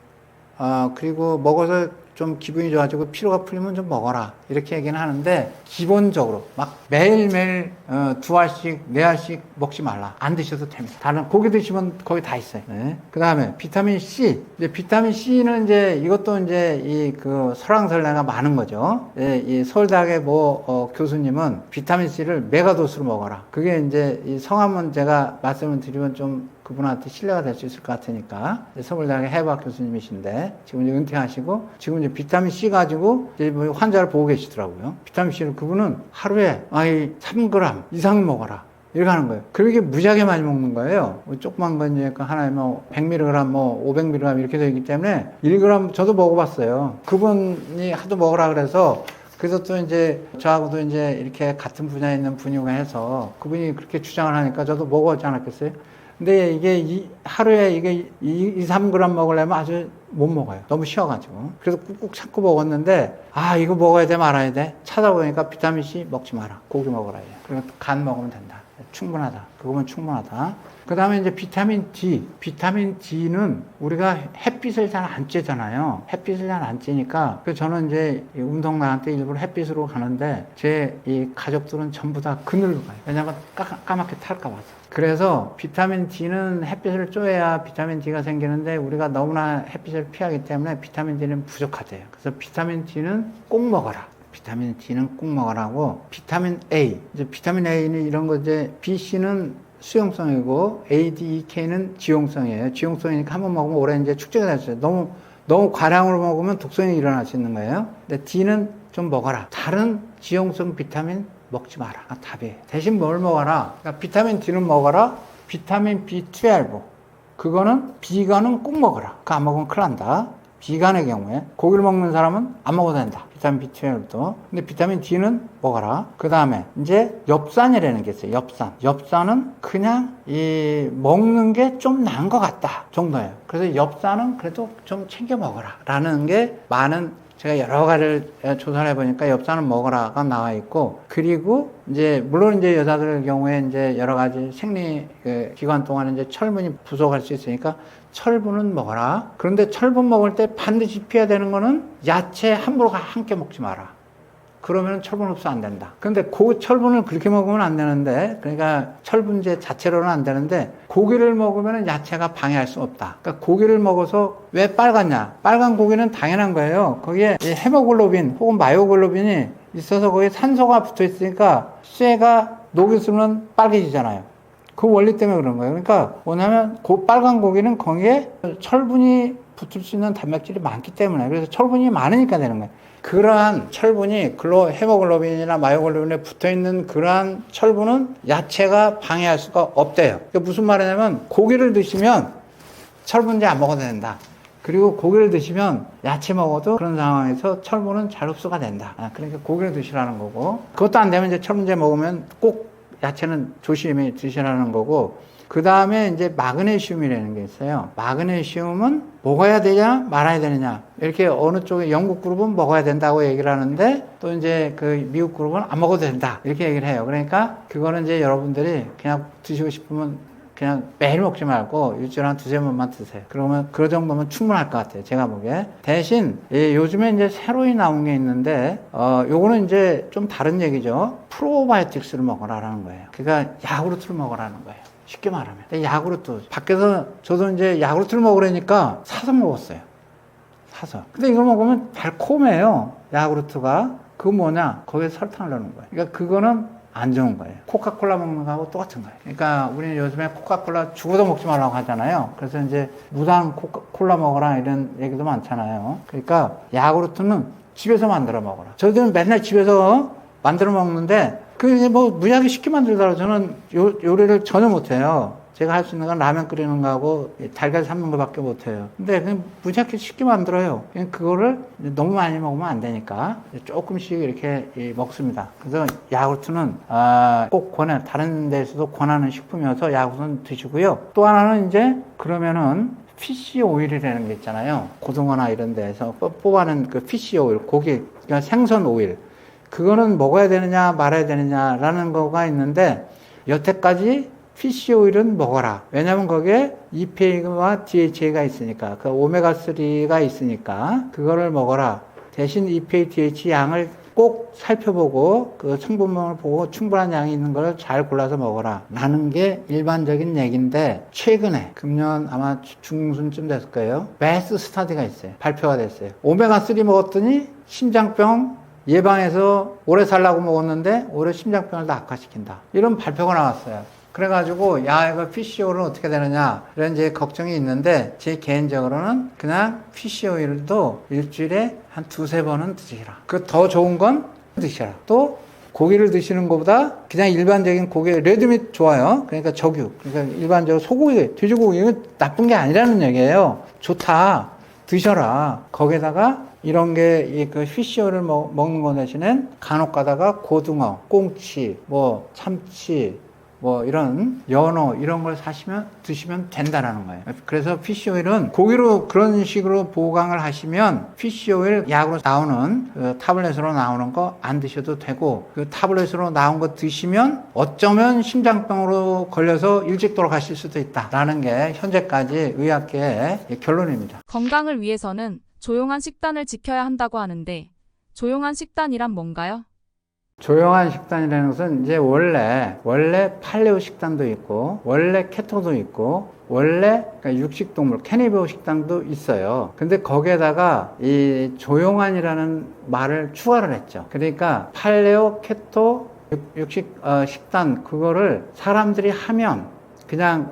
S1: 그리고 먹어서 좀 기분이 좋아지고 피로가 풀리면 좀 먹어라 이렇게 얘기는 하는데 기본적으로 막 매일매일 2알씩 4알씩 먹지 말라. 안 드셔도 됩니다. 다른 고기 드시면 거기 다 있어요. 네. 그 다음에 비타민 C. 이제 비타민 C는 이제 이것도 이제 이 그 설왕설래가 많은 거죠. 이 서울대학의 교수님은 비타민 C를 메가도스로 먹어라. 그게 이제 이 성함은 제가 말씀을 드리면 좀 그분한테 신뢰가 될 수 있을 것 같으니까 서울대학의 해부학 교수님이신데 지금 이제 은퇴하시고 지금 이제 비타민 C 가지고 이제 환자를 보고 계시더라고요. 비타민 C를 그분은 하루에 3g 이상 먹어라. 이렇게 하는 거예요. 그렇게 무지하게 많이 먹는 거예요. 조그만 건 이제 하나에 100mg, 500mg 이렇게 되기 때문에 1g 저도 먹어봤어요. 그분이 하도 먹으라 그래서 또 이제 저하고도 이제 이렇게 같은 분야에 있는 분이고 해서 그분이 그렇게 주장을 하니까 저도 먹어보지 않았겠어요? 근데 이게 하루에 이게 2-3g 먹으려면 아주 못 먹어요. 너무 쉬어가지고. 그래서 꾹꾹 참고 먹었는데, 이거 먹어야 돼, 말아야 돼? 찾아보니까 비타민C 먹지 마라. 고기 먹으라. 그리고 간 먹으면 된다. 충분하다. 그거면 충분하다. 그 다음에 이제 비타민 D. 비타민 D는 우리가 햇빛을 잘 안 쬐잖아요. 햇빛을 잘 안 쬐니까. 그래서 저는 이제 운동 나갈 때 일부러 햇빛으로 가는데, 제 이 가족들은 전부 다 그늘로 가요. 왜냐면 까맣게 탈까 봐서. 그래서 비타민 D는 햇빛을 쬐야 비타민 D가 생기는데 우리가 너무나 햇빛을 피하기 때문에 비타민 D는 부족하대요. 그래서 비타민 D는 꼭 먹어라. 비타민 D는 꼭 먹으라고. 비타민 A. 이제 비타민 A는 이런 거 이제 B, C는 수용성이고 A, D, E, K는 지용성이에요. 지용성이니까 한번 먹으면 오래 이제 축적이 됐어요. 너무 과량으로 먹으면 독성이 일어날 수 있는 거예요. 근데 D는 좀 먹어라. 다른 지용성 비타민 먹지 마라. 답이에요. 대신 뭘 먹어라? 그러니까 비타민 D는 먹어라. 비타민 B12. 그거는 B가는 꼭 먹어라. 그거 안 먹으면 큰일 난다. 비간의 경우에 고기를 먹는 사람은 안 먹어도 된다. 비타민 B12도. 근데 비타민 D는 먹어라. 그 다음에 이제 엽산이라는 게 있어요. 엽산은 그냥 이 먹는 게 좀 나은 것 같다 정도예요. 그래서 엽산은 그래도 좀 챙겨 먹어라 라는 게 많은, 제가 여러 가지를 조사를 해보니까 엽산은 먹어라가 나와 있고, 그리고 이제 물론 이제 여자들 경우에 이제 여러 가지 생리 기간 동안에 이제 철분이 부족할 수 있으니까 철분은 먹어라. 그런데 철분 먹을 때 반드시 피해야 되는 거는 야채 함부로 함께 먹지 마라. 그러면 철분 흡수 안 된다. 근데 그 철분을 그렇게 먹으면 안 되는데, 그러니까 철분제 자체로는 안 되는데, 고기를 먹으면 야채가 방해할 수 없다. 그러니까 고기를 먹어서 왜 빨갛냐? 빨간 고기는 당연한 거예요. 거기에 헤모글로빈 혹은 마이오글로빈이 있어서 거기에 산소가 붙어 있으니까 쇠가 녹였으면 빨개지잖아요. 그 원리 때문에 그런 거예요. 그러니까 뭐냐면 그 빨간 고기는 거기에 철분이 붙을 수 있는 단백질이 많기 때문에, 그래서 철분이 많으니까 되는 거예요. 그러한 철분이 헤모글로빈이나 마이오글로빈에 붙어있는 그러한 철분은 야채가 방해할 수가 없대요. 그게 무슨 말이냐면 고기를 드시면 철분제 안 먹어도 된다. 그리고 고기를 드시면 야채 먹어도 그런 상황에서 철분은 잘 흡수가 된다. 그러니까 고기를 드시라는 거고, 그것도 안 되면 이제 철분제 먹으면 꼭 야채는 조심히 드시라는 거고, 그 다음에 이제 마그네슘이라는 게 있어요. 마그네슘은 먹어야 되냐 말아야 되느냐, 이렇게 어느 쪽에 영국 그룹은 먹어야 된다고 얘기를 하는데, 또 이제 그 미국 그룹은 안 먹어도 된다 이렇게 얘기를 해요. 그러니까 그거는 이제 여러분들이 그냥 드시고 싶으면 그냥 매일 먹지 말고 일주일에 한 두세 번만 드세요. 그러면 그 정도면 충분할 것 같아요, 제가 보기에. 대신 요즘에 이제 새로이 나온 게 있는데, 요거는 이제 좀 다른 얘기죠. 프로바이오틱스를 먹어라라는 거예요. 그러니까 야구르트를 먹어라는 거예요, 쉽게 말하면. 야구르트, 밖에서 저도 이제 야구르트를 먹으라니까 사서 먹었어요. 사서. 근데 이걸 먹으면 달콤해요, 야구르트가. 그거 뭐냐? 거기에 설탕을 넣는 거예요. 그러니까 그거는 안 좋은 거예요. 코카콜라 먹는 거하고 똑같은 거예요. 그러니까 우리는 요즘에 코카콜라 죽어도 먹지 말라고 하잖아요. 그래서 이제 무당 콜라 먹어라 이런 얘기도 많잖아요. 그러니까 야구르트는 집에서 만들어 먹어라. 저희들은 맨날 집에서 만들어 먹는데, 그게 뭐 무지하게 쉽게 만들더라고요. 저는 요리를 전혀 못해요. 제가 할 수 있는 건 라면 끓이는 거하고 달걀 삶는 거밖에 못해요. 근데 그냥 무지하게 쉽게 만들어요. 그냥 그거를 너무 많이 먹으면 안 되니까 조금씩 이렇게 먹습니다. 그래서 야구르트는 꼭 다른 데서도 권하는 식품이어서 야구르트는 드시고요. 또 하나는 이제 그러면은 피쉬 오일이라는 게 있잖아요. 고등어나 이런 데서 뽑아낸 그 피쉬 오일, 고기, 그러니까 생선 오일. 그거는 먹어야 되느냐 말아야 되느냐라는 거가 있는데, 여태까지 피쉬 오일은 먹어라. 왜냐면 거기에 EPA와 DHA가 있으니까, 그 오메가3가 있으니까 그거를 먹어라. 대신 EPA, DHA 양을 꼭 살펴보고 그 성분명을 보고 충분한 양이 있는 걸 잘 골라서 먹어라 라는 게 일반적인 얘기인데, 최근에 금년 아마 중순쯤 됐을 거예요. 베스트 스터디가 있어요. 발표가 됐어요. 오메가3 먹었더니 심장병 예방해서 오래 살라고 먹었는데 오히려 심장병을 더 악화시킨다, 이런 발표가 나왔어요. 그래가지고 이거 피쉬오일은 어떻게 되느냐 이런 이제 걱정이 있는데, 제 개인적으로는 그냥 피쉬오일도 일주일에 한 두세 번은 드시라. 그 더 좋은 건 드시라. 또 고기를 드시는 것보다 그냥 일반적인 고기, 레드밋 좋아요. 그러니까 적유, 그러니까 일반적으로 소고기, 돼지고기, 이건 나쁜 게 아니라는 얘기예요. 좋다, 드셔라. 거기다가 이런 게 그 피쉬오일을 먹는 거 대신엔 간혹 가다가 고등어, 꽁치, 뭐 참치, 뭐 이런 연어 이런 걸 드시면 된다라는 거예요. 그래서 피쉬오일은 고기로 그런 식으로 보강을 하시면 피쉬오일 약으로 나오는 그 타블렛으로 나오는 거 안 드셔도 되고, 그 타블렛으로 나온 거 드시면 어쩌면 심장병으로 걸려서 일찍 돌아가실 수도 있다라는 게 현재까지 의학계의 결론입니다.
S2: 건강을 위해서는 조용한 식단을 지켜야 한다고 하는데, 조용한 식단이란 뭔가요?
S1: 조용한 식단이라는 것은 이제 원래 팔레오 식단도 있고, 원래 케토도 있고, 원래 그러니까 육식동물 캐니버 식단도 있어요. 근데 거기에다가 이 조용한이라는 말을 추가를 했죠. 그러니까 팔레오, 케토, 육식 식단, 그거를 사람들이 하면 그냥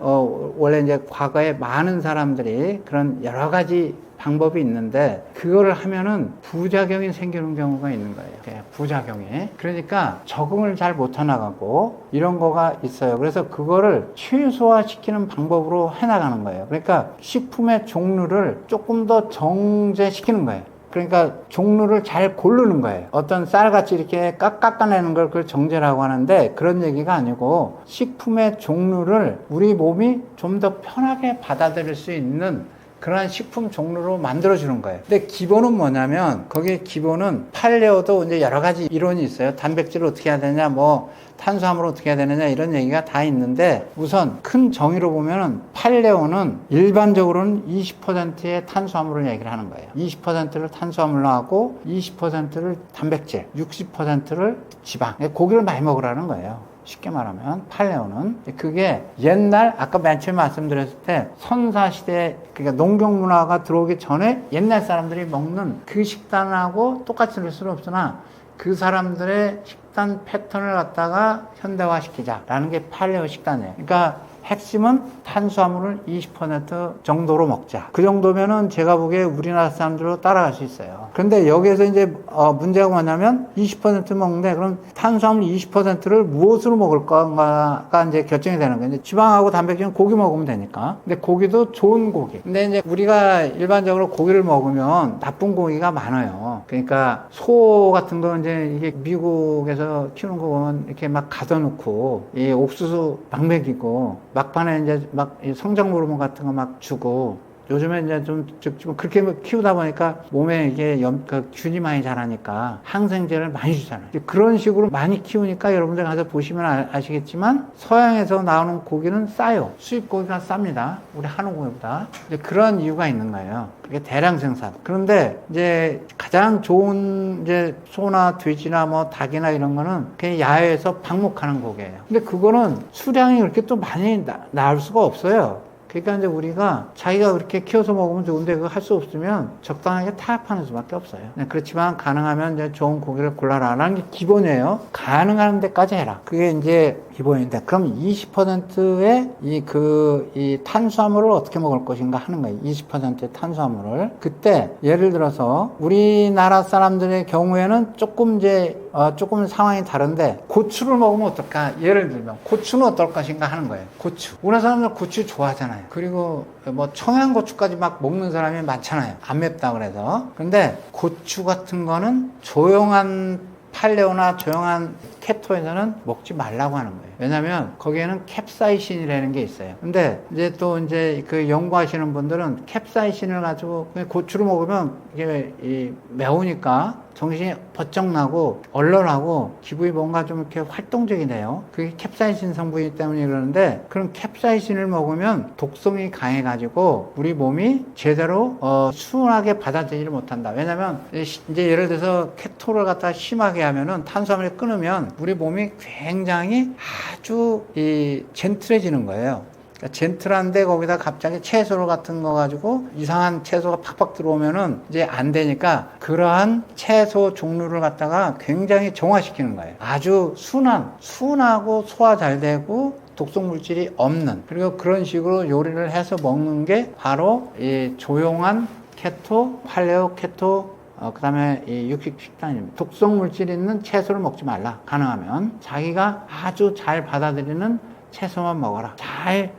S1: 원래 이제 과거에 많은 사람들이 그런 여러 가지 방법이 있는데 그거를 하면은 부작용이 생기는 경우가 있는 거예요. 부작용이. 그러니까 적응을 잘 못해나가고 이런 거가 있어요. 그래서 그거를 최소화시키는 방법으로 해나가는 거예요. 그러니까 식품의 종류를 조금 더 정제시키는 거예요. 그러니까 종류를 잘 고르는 거예요. 어떤 쌀같이 이렇게 깎아내는 걸 그걸 정제라고 하는데 그런 얘기가 아니고 식품의 종류를 우리 몸이 좀 더 편하게 받아들일 수 있는 그러한 식품 종류로 만들어주는 거예요. 근데 기본은 뭐냐면 거기에 기본은 팔레오도 이제 여러 가지 이론이 있어요. 단백질을 어떻게 해야 되냐, 뭐 탄수화물을 어떻게 해야 되느냐 이런 얘기가 다 있는데 우선 큰 정의로 보면은 팔레오는 일반적으로는 20%의 탄수화물을 얘기를 하는 거예요. 20%를 탄수화물로 하고 20%를 단백질, 60%를 지방, 고기를 많이 먹으라는 거예요. 쉽게 말하면 팔레오는 그게 옛날 아까 맨 처음에 말씀드렸을 때 선사시대 그러니까 농경 문화가 들어오기 전에 옛날 사람들이 먹는 그 식단하고 똑같이 될 수는 없으나 그 사람들의 식단 패턴을 갖다가 현대화시키자라는 게 팔레오 식단이에요. 그러니까 핵심은 탄수화물을 20% 정도로 먹자. 그 정도면은 제가 보기에 우리나라 사람들로 따라갈 수 있어요. 그런데 여기에서 이제 문제가 뭐냐면 20% 먹는데 그럼 탄수화물 20%를 무엇으로 먹을 건가가 이제 결정이 되는 거예요. 이제 지방하고 단백질은 고기 먹으면 되니까. 근데 고기도 좋은 고기. 근데 이제 우리가 일반적으로 고기를 먹으면 나쁜 고기가 많아요. 그러니까 소 같은 거 이제 이게 미국에서 키우는 거 보면 이렇게 막 가둬놓고 이 옥수수 막 먹이고 막판에 이제 막 성장 호르몬 같은 거 막 주고 요즘에 이제 좀 그렇게 키우다 보니까 몸에 이게 균이 많이 자라니까 항생제를 많이 주잖아요. 그런 식으로 많이 키우니까 여러분들 가서 보시면 아시겠지만 서양에서 나오는 고기는 싸요. 수입 고기가 쌉니다. 우리 한우 고기보다. 이제 그런 이유가 있는 거예요. 그게 대량 생산. 그런데 이제 가장 좋은 이제 소나 돼지나 뭐 닭이나 이런 거는 그냥 야외에서 방목하는 고기예요. 근데 그거는 수량이 그렇게 또 많이 나올 수가 없어요. 그러니까 이제 우리가 자기가 그렇게 키워서 먹으면 좋은데 그거 할 수 없으면 적당하게 타협하는 수밖에 없어요. 그렇지만 가능하면 이제 좋은 고기를 골라라라는 게 기본이에요. 가능한 데까지 해라. 그게 이제 기본인데 그럼 20%의 이 탄수화물을 어떻게 먹을 것인가 하는 거예요. 20%의 탄수화물을. 그때 예를 들어서 우리나라 사람들의 경우에는 조금 상황이 다른데 고추를 먹으면 어떨까? 예를 들면 고추는 어떨 것인가 하는 거예요. 고추. 우리나라 사람들 고추 좋아하잖아요. 그리고 뭐 청양고추까지 막 먹는 사람이 많잖아요. 안 맵다 그래서. 근데 고추 같은 거는 조용한 팔레오나 조용한 케토에서는 먹지 말라고 하는 거예요. 왜냐면 거기에는 캡사이신이라는 게 있어요. 근데 이제 또 이제 그 연구하시는 분들은 캡사이신을 가지고 그냥 고추를 먹으면 이게 매우니까 정신이 번쩍 나고 얼얼하고 기분이 뭔가 좀 이렇게 활동적이네요. 그게 캡사이신 성분이기 때문에 그러는데 그런 캡사이신을 먹으면 독성이 강해가지고 우리 몸이 제대로 수월하게 받아들이지 못한다. 왜냐면 이제 예를 들어서 케토를 갖다 심하게 하면은 탄수화물이 끊으면 우리 몸이 굉장히 아주 젠틀해지는 거예요. 그러니까 젠틀한데 거기다 갑자기 채소 같은 거 가지고 이상한 채소가 팍팍 들어오면은 이제 안 되니까 그러한 채소 종류를 갖다가 굉장히 정화시키는 거예요. 아주 순하고 소화 잘 되고 독성 물질이 없는 그리고 그런 식으로 요리를 해서 먹는 게 바로 이 조용한 케토, 팔레오 케토 그 다음에 이 육식 식단입니다. 독성 물질 있는 채소를 먹지 말라. 가능하면 자기가 아주 잘 받아들이는 채소만 먹어라.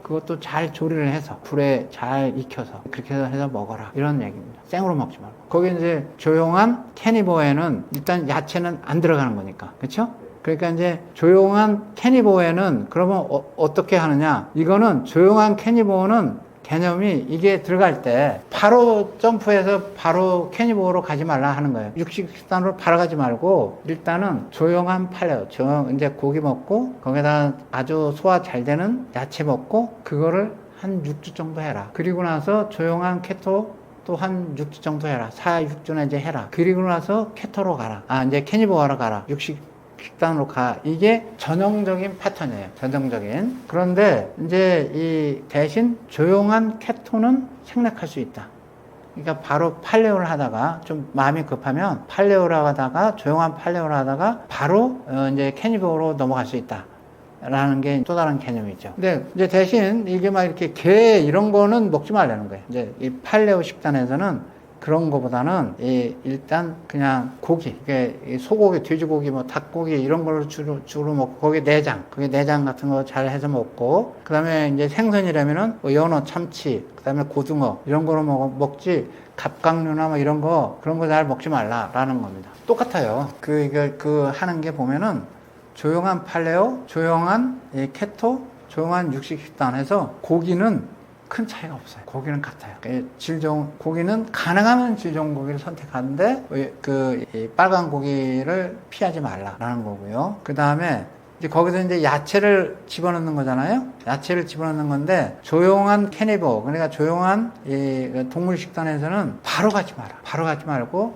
S1: 그것도 잘 조리를 해서 불에 잘 익혀서 그렇게 해서 먹어라. 이런 얘기입니다. 생으로 먹지 말고. 거기 이제 조용한 캐니버에는 일단 야채는 안 들어가는 거니까. 그렇죠? 그러니까 이제 조용한 캐니버에는 그러면 어떻게 하느냐? 이거는 조용한 캐니버는 개념이 이게 들어갈 때 바로 점프해서 바로 캐니버로 가지 말라 하는 거예요. 육식 식단으로 바로 가지 말고 일단은 조용한 팔레오, 이제 고기 먹고 거기다 아주 소화 잘 되는 야채 먹고 그거를 한 6주 정도 해라. 그리고 나서 조용한 케토 또 한 6주 정도 해라. 4, 6주나 이제 해라. 그리고 나서 케토로 가라. 이제 캐니버로 가라. 육식 식단으로 가. 이게 전형적인 패턴이에요. 전형적인. 그런데 이제 이 대신 조용한 케토는 생략할 수 있다. 그러니까 바로 팔레오를 하다가 좀 마음이 급하면 팔레오를 하다가 조용한 팔레오를 하다가 바로 이제 캐니버로 넘어갈 수 있다. 라는 게 또 다른 개념이죠. 근데 이제 대신 이게 막 이렇게 게 이런 거는 먹지 말라는 거예요. 이제 이 팔레오 식단에서는 그런 거보다는 일단 그냥 고기, 이게 소고기, 돼지고기, 뭐 닭고기 이런 걸 주로 먹고 거기 내장 같은 거 잘 해서 먹고 그다음에 이제 생선이라면은 뭐 연어, 참치, 그다음에 고등어 이런 거로 먹지 갑각류나 뭐 이런 거 그런 거 잘 먹지 말라라는 겁니다. 똑같아요. 그 하는 게 보면은 조용한 팔레오, 조용한 케토, 조용한 육식 식단에서 고기는 큰 차이가 없어요. 고기는 같아요. 고기는 가능하면 질 좋은 고기를 선택하는데 이 빨간 고기를 피하지 말라라는 거고요. 그 다음에 이제 거기서 이제 야채를 집어넣는 거잖아요. 야채를 집어넣는 건데 조용한 캐니버, 그러니까 조용한 이 동물 식단에서는 바로 가지 마라. 바로 가지 말고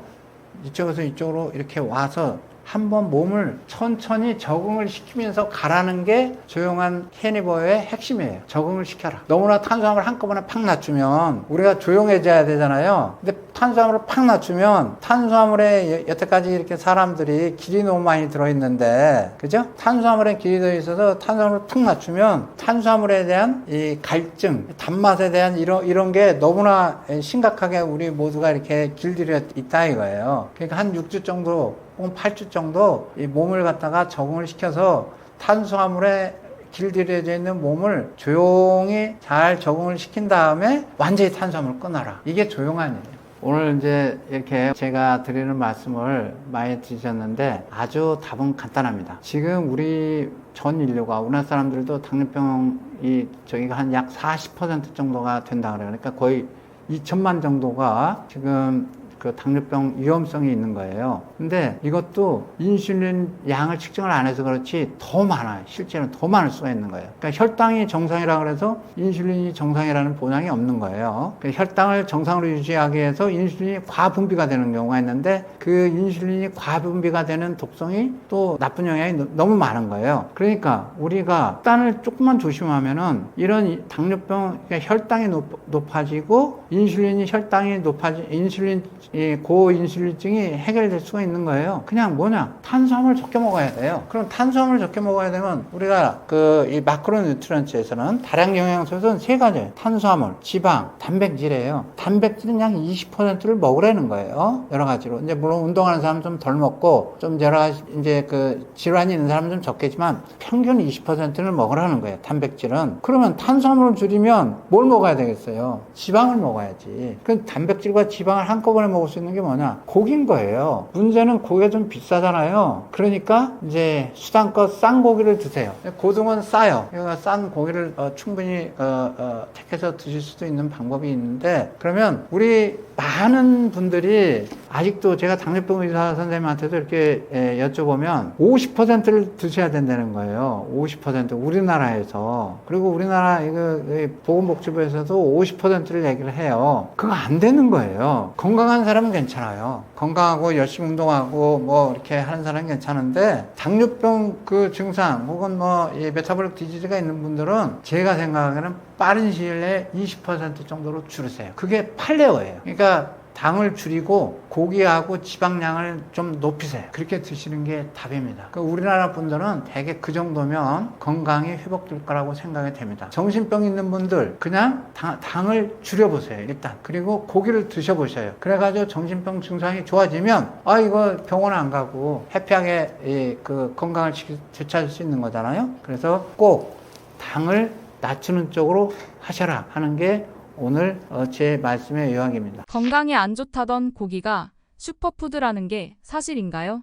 S1: 이쪽에서 이쪽으로 이렇게 와서 한번 몸을 천천히 적응을 시키면서 가라는 게 조용한 캐니버의 핵심이에요. 적응을 시켜라. 너무나 탄수화물 한꺼번에 팍 낮추면 우리가 조용해져야 되잖아요. 근데 탄수화물을 팍 낮추면 탄수화물에 여태까지 이렇게 사람들이 길이 너무 많이 들어있는데, 그죠? 탄수화물에 길이 들어있어서 탄수화물을 팍 낮추면 탄수화물에 대한 이 갈증, 단맛에 대한 이런 게 너무나 심각하게 우리 모두가 이렇게 길들여 있다 이거예요. 그러니까 한 6주 정도, 혹은 8주 정도 이 몸을 갖다가 적응을 시켜서 탄수화물에 길들여져 있는 몸을 조용히 잘 적응을 시킨 다음에 완전히 탄수화물을 끊어라. 이게 조용한이에요. 오늘 이제 이렇게 제가 드리는 말씀을 많이 드셨는데 아주 답은 간단합니다. 지금 우리 전 인류가 우리나라 사람들도 당뇨병이 저기가 한 약 40% 정도가 된다 그래요. 그러니까 거의 2천만 정도가 지금 그 당뇨병 위험성이 있는 거예요. 근데 이것도 인슐린 양을 측정을 안 해서 그렇지 더 많아요. 실제로는 더 많을 수가 있는 거예요. 그러니까 혈당이 정상이라 그래서 인슐린이 정상이라는 보장이 없는 거예요. 그러니까 혈당을 정상으로 유지하기 위해서 인슐린이 과분비가 되는 경우가 있는데 그 인슐린이 과분비가 되는 독성이 또 나쁜 영향이 너무 많은 거예요. 그러니까 우리가 혈당을 조금만 조심하면은 이런 당뇨병, 그러니까 혈당이 높아지고 인슐린이 이 고인슐린증이 해결될 수가 있는 거예요. 그냥 뭐냐? 탄수화물 적게 먹어야 돼요. 그럼 탄수화물 적게 먹어야 되면 우리가 이 마크로 뉴트리언츠에서는 다량 영양소는 세 가지예요. 탄수화물, 지방, 단백질이에요. 단백질은 약 20%를 먹으라는 거예요. 여러 가지로. 이제 물론 운동하는 사람은 좀 덜 먹고 좀 여러 가지 이제 질환이 있는 사람은 좀 적겠지만 평균 20%를 먹으라는 거예요. 단백질은. 그러면 탄수화물을 줄이면 뭘 먹어야 되겠어요? 지방을 먹어야지. 그 단백질과 지방을 한꺼번에 먹을 수 있는 게 뭐냐? 고기인 거예요. 문제는 고기가 좀 비싸잖아요. 그러니까 이제 수단껏 싼 고기를 드세요. 고등어는 싸요. 그러니까 싼 고기를 충분히 택해서 드실 수도 있는 방법이 있는데, 그러면 우리 많은 분들이 아직도 제가 당뇨병 의사 선생님한테도 이렇게 여쭤보면 50%를 드셔야 된다는 거예요. 50% 우리나라에서. 그리고 우리나라 보건복지부에서도 50%를 얘기를 해요. 그거 안 되는 거예요. 건강한 사람은 괜찮아요. 건강하고 열심히 운동하고 뭐 이렇게 하는 사람은 괜찮은데 당뇨병 그 증상 혹은 이 메타볼릭 디지즈가 있는 분들은 제가 생각하기에는 빠른 시일 내에 20% 정도로 줄이세요. 그게 팔레오예요. 그러니까 당을 줄이고 고기하고 지방량을 좀 높이세요. 그렇게 드시는 게 답입니다. 우리나라 분들은 대개 그 정도면 건강이 회복될 거라고 생각이 됩니다. 정신병 있는 분들 그냥 당을 줄여보세요. 일단. 그리고 고기를 드셔보셔요. 그래가지고 정신병 증상이 좋아지면 이거 병원 안 가고 해피하게 건강을 되찾을 수 있는 거잖아요. 그래서 꼭 당을 낮추는 쪽으로 하셔라 하는 게 오늘 제 말씀의 요약입니다.
S2: 건강에 안 좋다던 고기가 슈퍼푸드라는 게 사실인가요?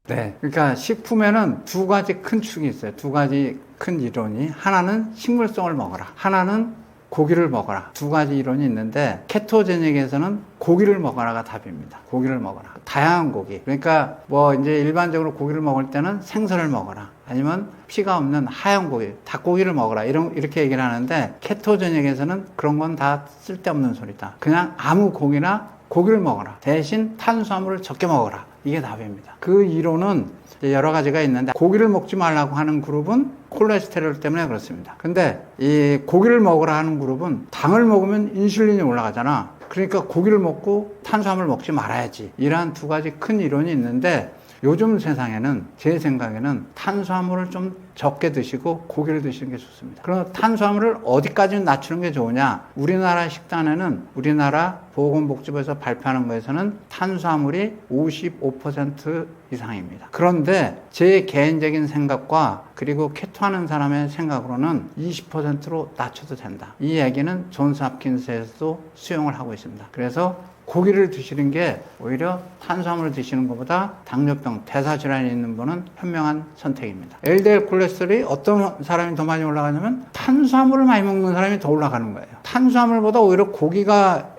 S1: 네. 그러니까 식품에는 두 가지 큰 축이 있어요. 두 가지 큰 이론이. 하나는 식물성을 먹어라. 하나는 고기를 먹어라. 두 가지 이론이 있는데 케토제닉에서는 고기를 먹어라가 답입니다. 고기를 먹어라. 다양한 고기. 그러니까 이제 일반적으로 고기를 먹을 때는 생선을 먹어라. 아니면 피가 없는 하얀 고기, 닭고기를 먹어라. 이렇게 얘기를 하는데 케토제닉에서는 그런 건 다 쓸데없는 소리다. 그냥 아무 고기나 고기를 먹어라. 대신 탄수화물을 적게 먹어라. 이게 답입니다. 그 이론은 여러 가지가 있는데 고기를 먹지 말라고 하는 그룹은 콜레스테롤 때문에 그렇습니다. 근데 이 고기를 먹으라 하는 그룹은 당을 먹으면 인슐린이 올라가잖아. 그러니까 고기를 먹고 탄수화물을 먹지 말아야지. 이러한 두 가지 큰 이론이 있는데 요즘 세상에는 제 생각에는 탄수화물을 좀 적게 드시고 고기를 드시는 게 좋습니다. 그럼 탄수화물을 어디까지 낮추는 게 좋으냐? 우리나라 식단에는 우리나라 보건복지부에서 발표하는 거에서는 탄수화물이 55% 이상입니다. 그런데 제 개인적인 생각과 그리고 케토하는 사람의 생각으로는 20%로 낮춰도 된다. 이 얘기는 존스 홉킨스에서도 수용을 하고 있습니다. 그래서 고기를 드시는 게 오히려 탄수화물을 드시는 것보다 당뇨병, 대사질환이 있는 분은 현명한 선택입니다. LDL 콜레스테롤이 어떤 사람이 더 많이 올라가냐면 탄수화물을 많이 먹는 사람이 더 올라가는 거예요. 탄수화물보다 오히려 고기가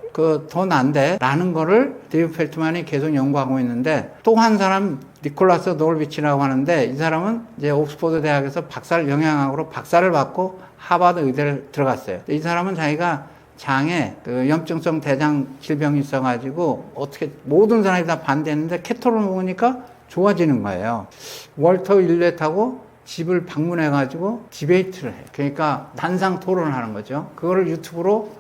S1: 더 난데 라는 거를 데이브 펠트만이 계속 연구하고 있는데, 또 한 사람 니콜라스 노르비치라고 하는데, 이 사람은 이제 옥스퍼드 대학에서 영양학으로 박사를 받고 하버드 의대를 들어갔어요. 이 사람은 자기가 장에 염증성 대장 질병이 있어가지고 어떻게 모든 사람이 다 반대했는데 케토를 먹으니까 좋아지는 거예요. 월터 일렛하고 집을 방문해가지고 디베이트를 해요. 그러니까 단상 토론을 하는 거죠. 그거를 유튜브로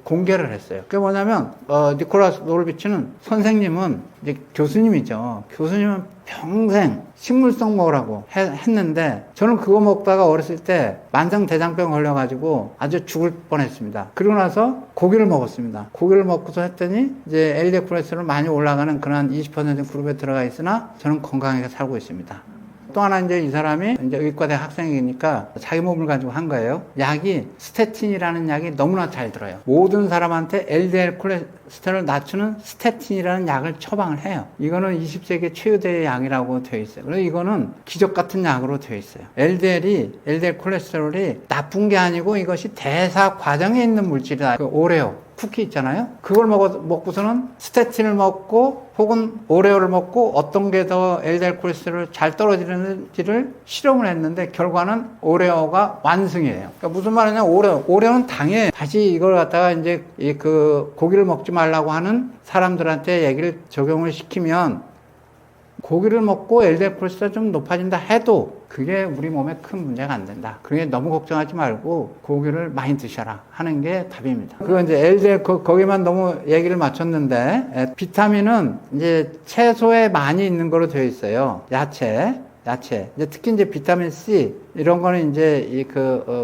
S1: 공개를 했어요. 그게 뭐냐면 니콜라스 노르비치는 선생님은 이제 교수님이죠. 교수님은 평생 식물성 먹으라고 했는데, 저는 그거 먹다가 어렸을 때 만성대장병 걸려가지고 아주 죽을 뻔했습니다. 그러고 나서 고기를 먹었습니다. 고기를 먹고서 했더니 이제 LDL 콜레스테롤 많이 올라가는 그런 20% 그룹에 들어가 있으나 저는 건강하게 살고 있습니다. 또 하나 이제 이 사람이 이제 의과대 학생이니까 자기 몸을 가지고 한 거예요. 약이 스태틴이라는 약이 너무나 잘 들어요. 모든 사람한테 LDL 콜레스테롤 낮추는 스태틴이라는 약을 처방을 해요. 이거는 20세기 최고의 약이라고 되어 있어요. 그래서 이거는 기적 같은 약으로 되어 있어요. LDL 콜레스테롤이 나쁜 게 아니고 이것이 대사 과정에 있는 물질이다. 오레오 쿠키 있잖아요. 그걸 먹고서는 스태틴을 먹고 혹은 오레오를 먹고 어떤 게 더 LDL 콜레스테롤 잘 떨어지는지를 실험을 했는데 결과는 오레오가 완승이에요. 그러니까 무슨 말이냐, 오레오는 당에 다시 이걸 갖다가 이제 고기를 먹지 말라고 하는 사람들한테 얘기를 적용을 시키면 고기를 먹고 LDL 콜레스테롤 좀 높아진다 해도 그게 우리 몸에 큰 문제가 안 된다. 그게 너무 걱정하지 말고 고기를 많이 드셔라 하는 게 답입니다. 그거 이제 LDL 거기만 너무 얘기를 맞췄는데, 비타민은 이제 채소에 많이 있는 거로 되어 있어요. 야채. 이제 특히 이제 비타민 C 이런 거는 이제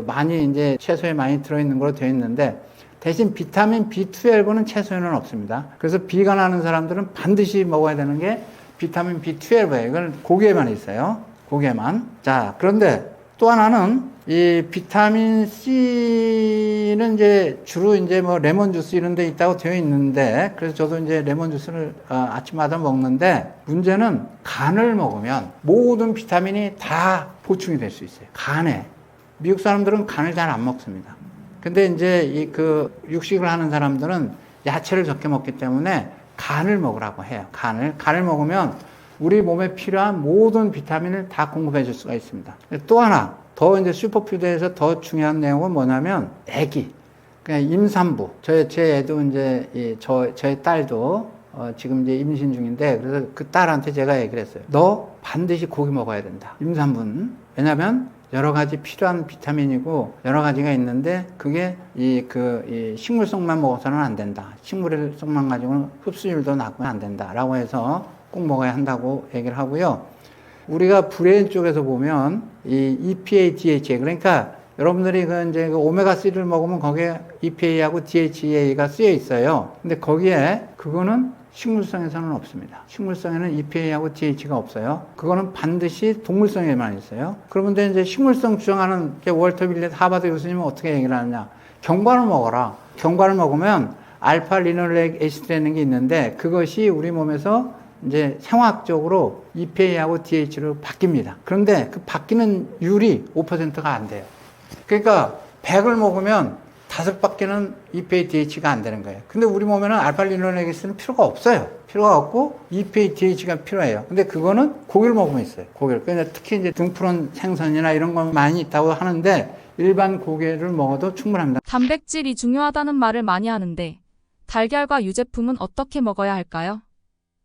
S1: 많이 이제 채소에 많이 들어있는 거로 되어 있는데, 대신 비타민 B12는 채소에는 없습니다. 그래서 비건 하는 사람들은 반드시 먹어야 되는 게 비타민 B12예요. 이건 고기에만 있어요. 고기에만. 자, 그런데 또 하나는 이 비타민 C는 이제 주로 이제 뭐 레몬 주스 이런 데 있다고 되어 있는데, 그래서 저도 이제 레몬 주스를 아침마다 먹는데, 문제는 간을 먹으면 모든 비타민이 다 보충이 될 수 있어요. 간에. 미국 사람들은 간을 잘 안 먹습니다. 근데 이제 육식을 하는 사람들은 야채를 적게 먹기 때문에 간을 먹으라고 해요. 간을 먹으면 우리 몸에 필요한 모든 비타민을 다 공급해 줄 수가 있습니다. 또 하나, 더 이제 슈퍼푸드에서 더 중요한 내용은 뭐냐면 그냥 임산부. 제 애도 이제, 저의 딸도, 지금 이제 임신 중인데, 그래서 그 딸한테 제가 얘기를 했어요. 너 반드시 고기 먹어야 된다. 임산부는. 왜냐면 여러 가지 필요한 비타민이고 여러 가지가 있는데, 그게 이 식물성만 먹어서는 안 된다. 식물성만 가지고는 흡수율도 낮으면 안 된다. 라고 해서 꼭 먹어야 한다고 얘기를 하고요. 우리가 브레인 쪽에서 보면 이 EPA, DHA, 그러니까 여러분들이 이제 오메가3를 먹으면 거기에 EPA하고 DHA가 쓰여 있어요. 근데 거기에 그거는 식물성에서는 없습니다. 식물성에는 EPA하고 DHA가 없어요. 그거는 반드시 동물성에만 있어요. 그런데 이제 식물성 주장하는 월터 윌렛 하버드 교수님은 어떻게 얘기를 하느냐. 견과를 먹어라. 견과를 먹으면 알파 리놀렉 애시드라는 게 있는데, 그것이 우리 몸에서 이제 생화학적으로 EPA하고 DHA로 바뀝니다. 그런데 그 바뀌는 율이 5%가 안 돼요. 그러니까 100을 먹으면 5밖에는 EPA, DH가 안 되는 거예요. 근데 우리 몸에는 알파리노렉이스는 필요가 없어요. 필요가 없고 EPA, DH가 필요해요. 근데 그거는 고기를 먹으면 있어요. 고기를. 그러니까 특히 이제 등푸른 생선이나 이런 거 많이 있다고 하는데, 일반 고기를 먹어도 충분합니다.
S2: 단백질이 중요하다는 말을 많이 하는데, 달걀과 유제품은 어떻게 먹어야 할까요?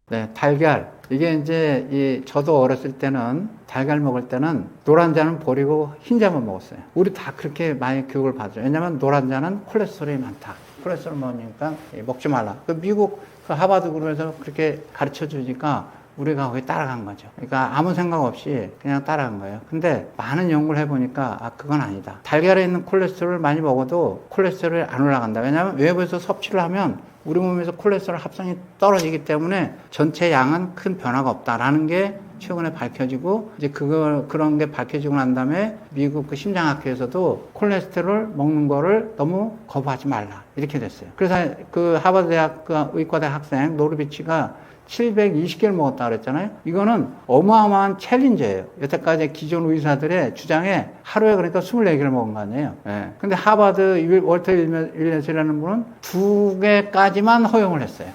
S1: 네, 달걀. 이게 이제 저도 어렸을 때는 달걀 먹을 때는 노란 잔은 버리고 흰 잔만 먹었어요. 우리 다 그렇게 많이 교육을 받죠. 왜냐면 노란 잔은 콜레스테롤이 많다. 콜레스테롤 먹으니까 먹지 말라. 미국 하버드 그룹에서 그렇게 가르쳐 주니까 우리가 거기 따라간 거죠. 그러니까 아무 생각 없이 그냥 따라간 거예요. 근데 많은 연구를 해보니까 그건 아니다. 달걀에 있는 콜레스테롤을 많이 먹어도 콜레스테롤이 안 올라간다. 왜냐하면 외부에서 섭취를 하면 우리 몸에서 콜레스테롤 합성이 떨어지기 때문에 전체 양은 큰 변화가 없다라는 게 최근에 밝혀지고, 이제 그런 게 밝혀지고 난 다음에 미국 그 심장학회에서도 콜레스테롤 먹는 거를 너무 거부하지 말라 이렇게 됐어요. 그래서 그 하버드 대학 의과대 학생 노르비치가 720개를 먹었다 그랬잖아요. 이거는 어마어마한 챌린저예요. 여태까지 기존 의사들의 주장에 하루에 그러니까 24개를 먹은 거 아니에요. 예. 근데 하버드 월터 윌렛이라는 분은 2개까지만 허용을 했어요.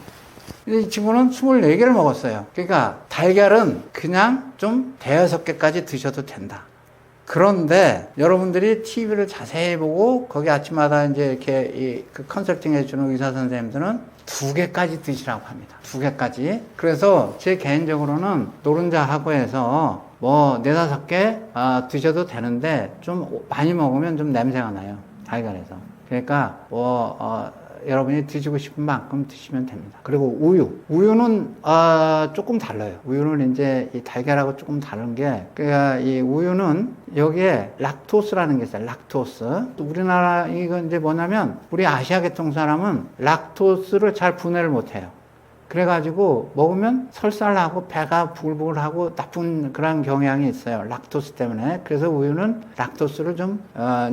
S1: 이 친구는 24개를 먹었어요. 그러니까 달걀은 그냥 좀 대여섯 개까지 드셔도 된다. 그런데 여러분들이 TV를 자세히 보고 거기 아침마다 이제 이렇게 그 컨설팅 해주는 의사 선생님들은 2개까지 드시라고 합니다. 2개까지. 그래서 제 개인적으로는 노른자 학원에서 뭐 4-5개 드셔도 되는데 좀 많이 먹으면 좀 냄새가 나요. 달걀에서. 그러니까 여러분이 드시고 싶은 만큼 드시면 됩니다. 그리고 우유는 조금 달라요. 우유는 이제 이 달걀하고 조금 다른 게, 그러니까 이 우유는 여기에 락토스라는 게 있어요. 락토스. 우리나라 이건 이제 뭐냐면 우리 아시아계통 사람은 락토스를 잘 분해를 못해요. 그래가지고 먹으면 설사하고 배가 부글부글하고 나쁜 그런 경향이 있어요. 락토스 때문에. 그래서 우유는 락토스를 좀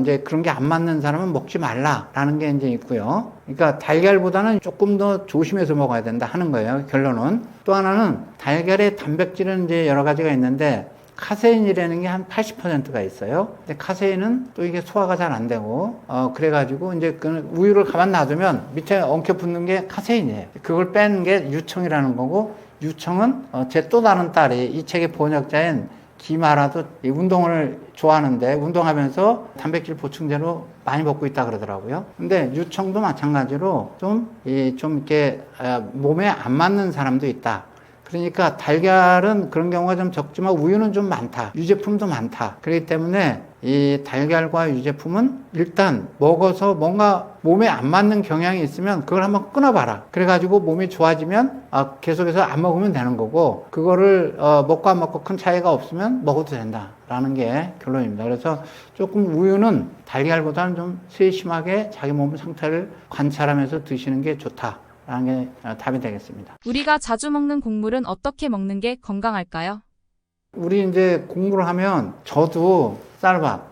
S1: 이제 그런 게 안 맞는 사람은 먹지 말라라는 게 이제 있고요. 그러니까 달걀보다는 조금 더 조심해서 먹어야 된다 하는 거예요. 결론은. 또 하나는 달걀의 단백질은 이제 여러 가지가 있는데 카세인이라는 게 한 80%가 있어요. 근데 카세인은 또 이게 소화가 잘 안 되고, 그래가지고 이제 그 우유를 가만 놔두면 밑에 엉켜 붙는 게 카세인이에요. 그걸 빼는 게 유청이라는 거고, 유청은 제 또 다른 딸이 이 책의 번역자인 김아라도 이 운동을 좋아하는데 운동하면서 단백질 보충제로 많이 먹고 있다 그러더라고요. 근데 유청도 마찬가지로 좀 이렇게 몸에 안 맞는 사람도 있다. 그러니까 달걀은 그런 경우가 좀 적지만 우유는 좀 많다. 유제품도 많다. 그렇기 때문에 이 달걀과 유제품은 일단 먹어서 뭔가 몸에 안 맞는 경향이 있으면 그걸 한번 끊어봐라. 그래가지고 몸이 좋아지면 계속해서 안 먹으면 되는 거고, 그거를 먹고 안 먹고 큰 차이가 없으면 먹어도 된다라는 게 결론입니다. 그래서 조금 우유는 달걀보다는 좀 세심하게 자기 몸 상태를 관찰하면서 드시는 게 좋다. 라는 게 답이 되겠습니다.
S2: 우리가 자주 먹는 곡물은 어떻게 먹는 게 건강할까요?
S1: 우리 이제 공부를 하면 저도 쌀밥,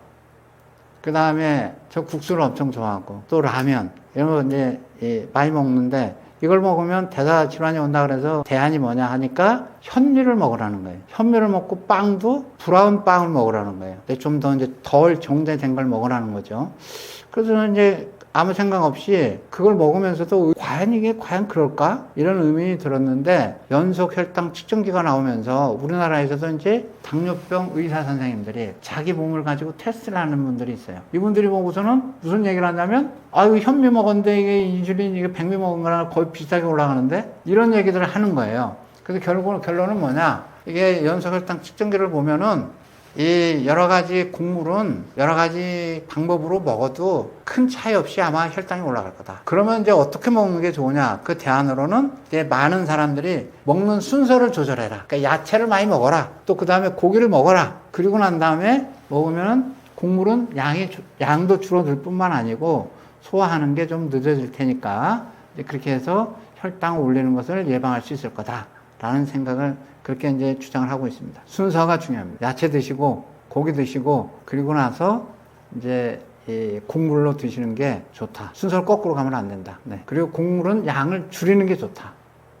S1: 그 다음에 저 국수를 엄청 좋아하고 또 라면 이런 거 이제 많이 먹는데, 이걸 먹으면 대사 질환이 온다 그래서 대안이 뭐냐 하니까 현미를 먹으라는 거예요. 현미를 먹고 빵도 브라운 빵을 먹으라는 거예요. 좀 더 이제 덜 정제된 걸 먹으라는 거죠. 그래서 이제 아무 생각 없이 그걸 먹으면서도 과연 이게 과연 그럴까? 이런 의문이 들었는데, 연속 혈당 측정기가 나오면서 우리나라에서도 이제 당뇨병 의사 선생님들이 자기 몸을 가지고 테스트를 하는 분들이 있어요. 이분들이 보고서는 무슨 얘기를 하냐면, 이거 현미 먹었는데 이게 인슐린 이게 백미 먹은 거랑 거의 비슷하게 올라가는데, 이런 얘기들을 하는 거예요. 그래서 결론은 뭐냐? 이게 연속 혈당 측정기를 보면은 이 여러 가지 곡물은 여러 가지 방법으로 먹어도 큰 차이 없이 아마 혈당이 올라갈 거다. 그러면 이제 어떻게 먹는 게 좋으냐? 그 대안으로는 이제 많은 사람들이 먹는 순서를 조절해라. 그러니까 야채를 많이 먹어라. 또 그 다음에 고기를 먹어라. 그리고 난 다음에 먹으면 곡물은 양도 줄어들 뿐만 아니고 소화하는 게 좀 늦어질 테니까 이제 그렇게 해서 혈당을 올리는 것을 예방할 수 있을 거다라는 생각을 그렇게 이제 주장을 하고 있습니다. 순서가 중요합니다. 야채 드시고 고기 드시고 그리고 나서 이제 이 곡물로 드시는 게 좋다. 순서를 거꾸로 가면 안 된다. 네. 그리고 곡물은 양을 줄이는 게 좋다.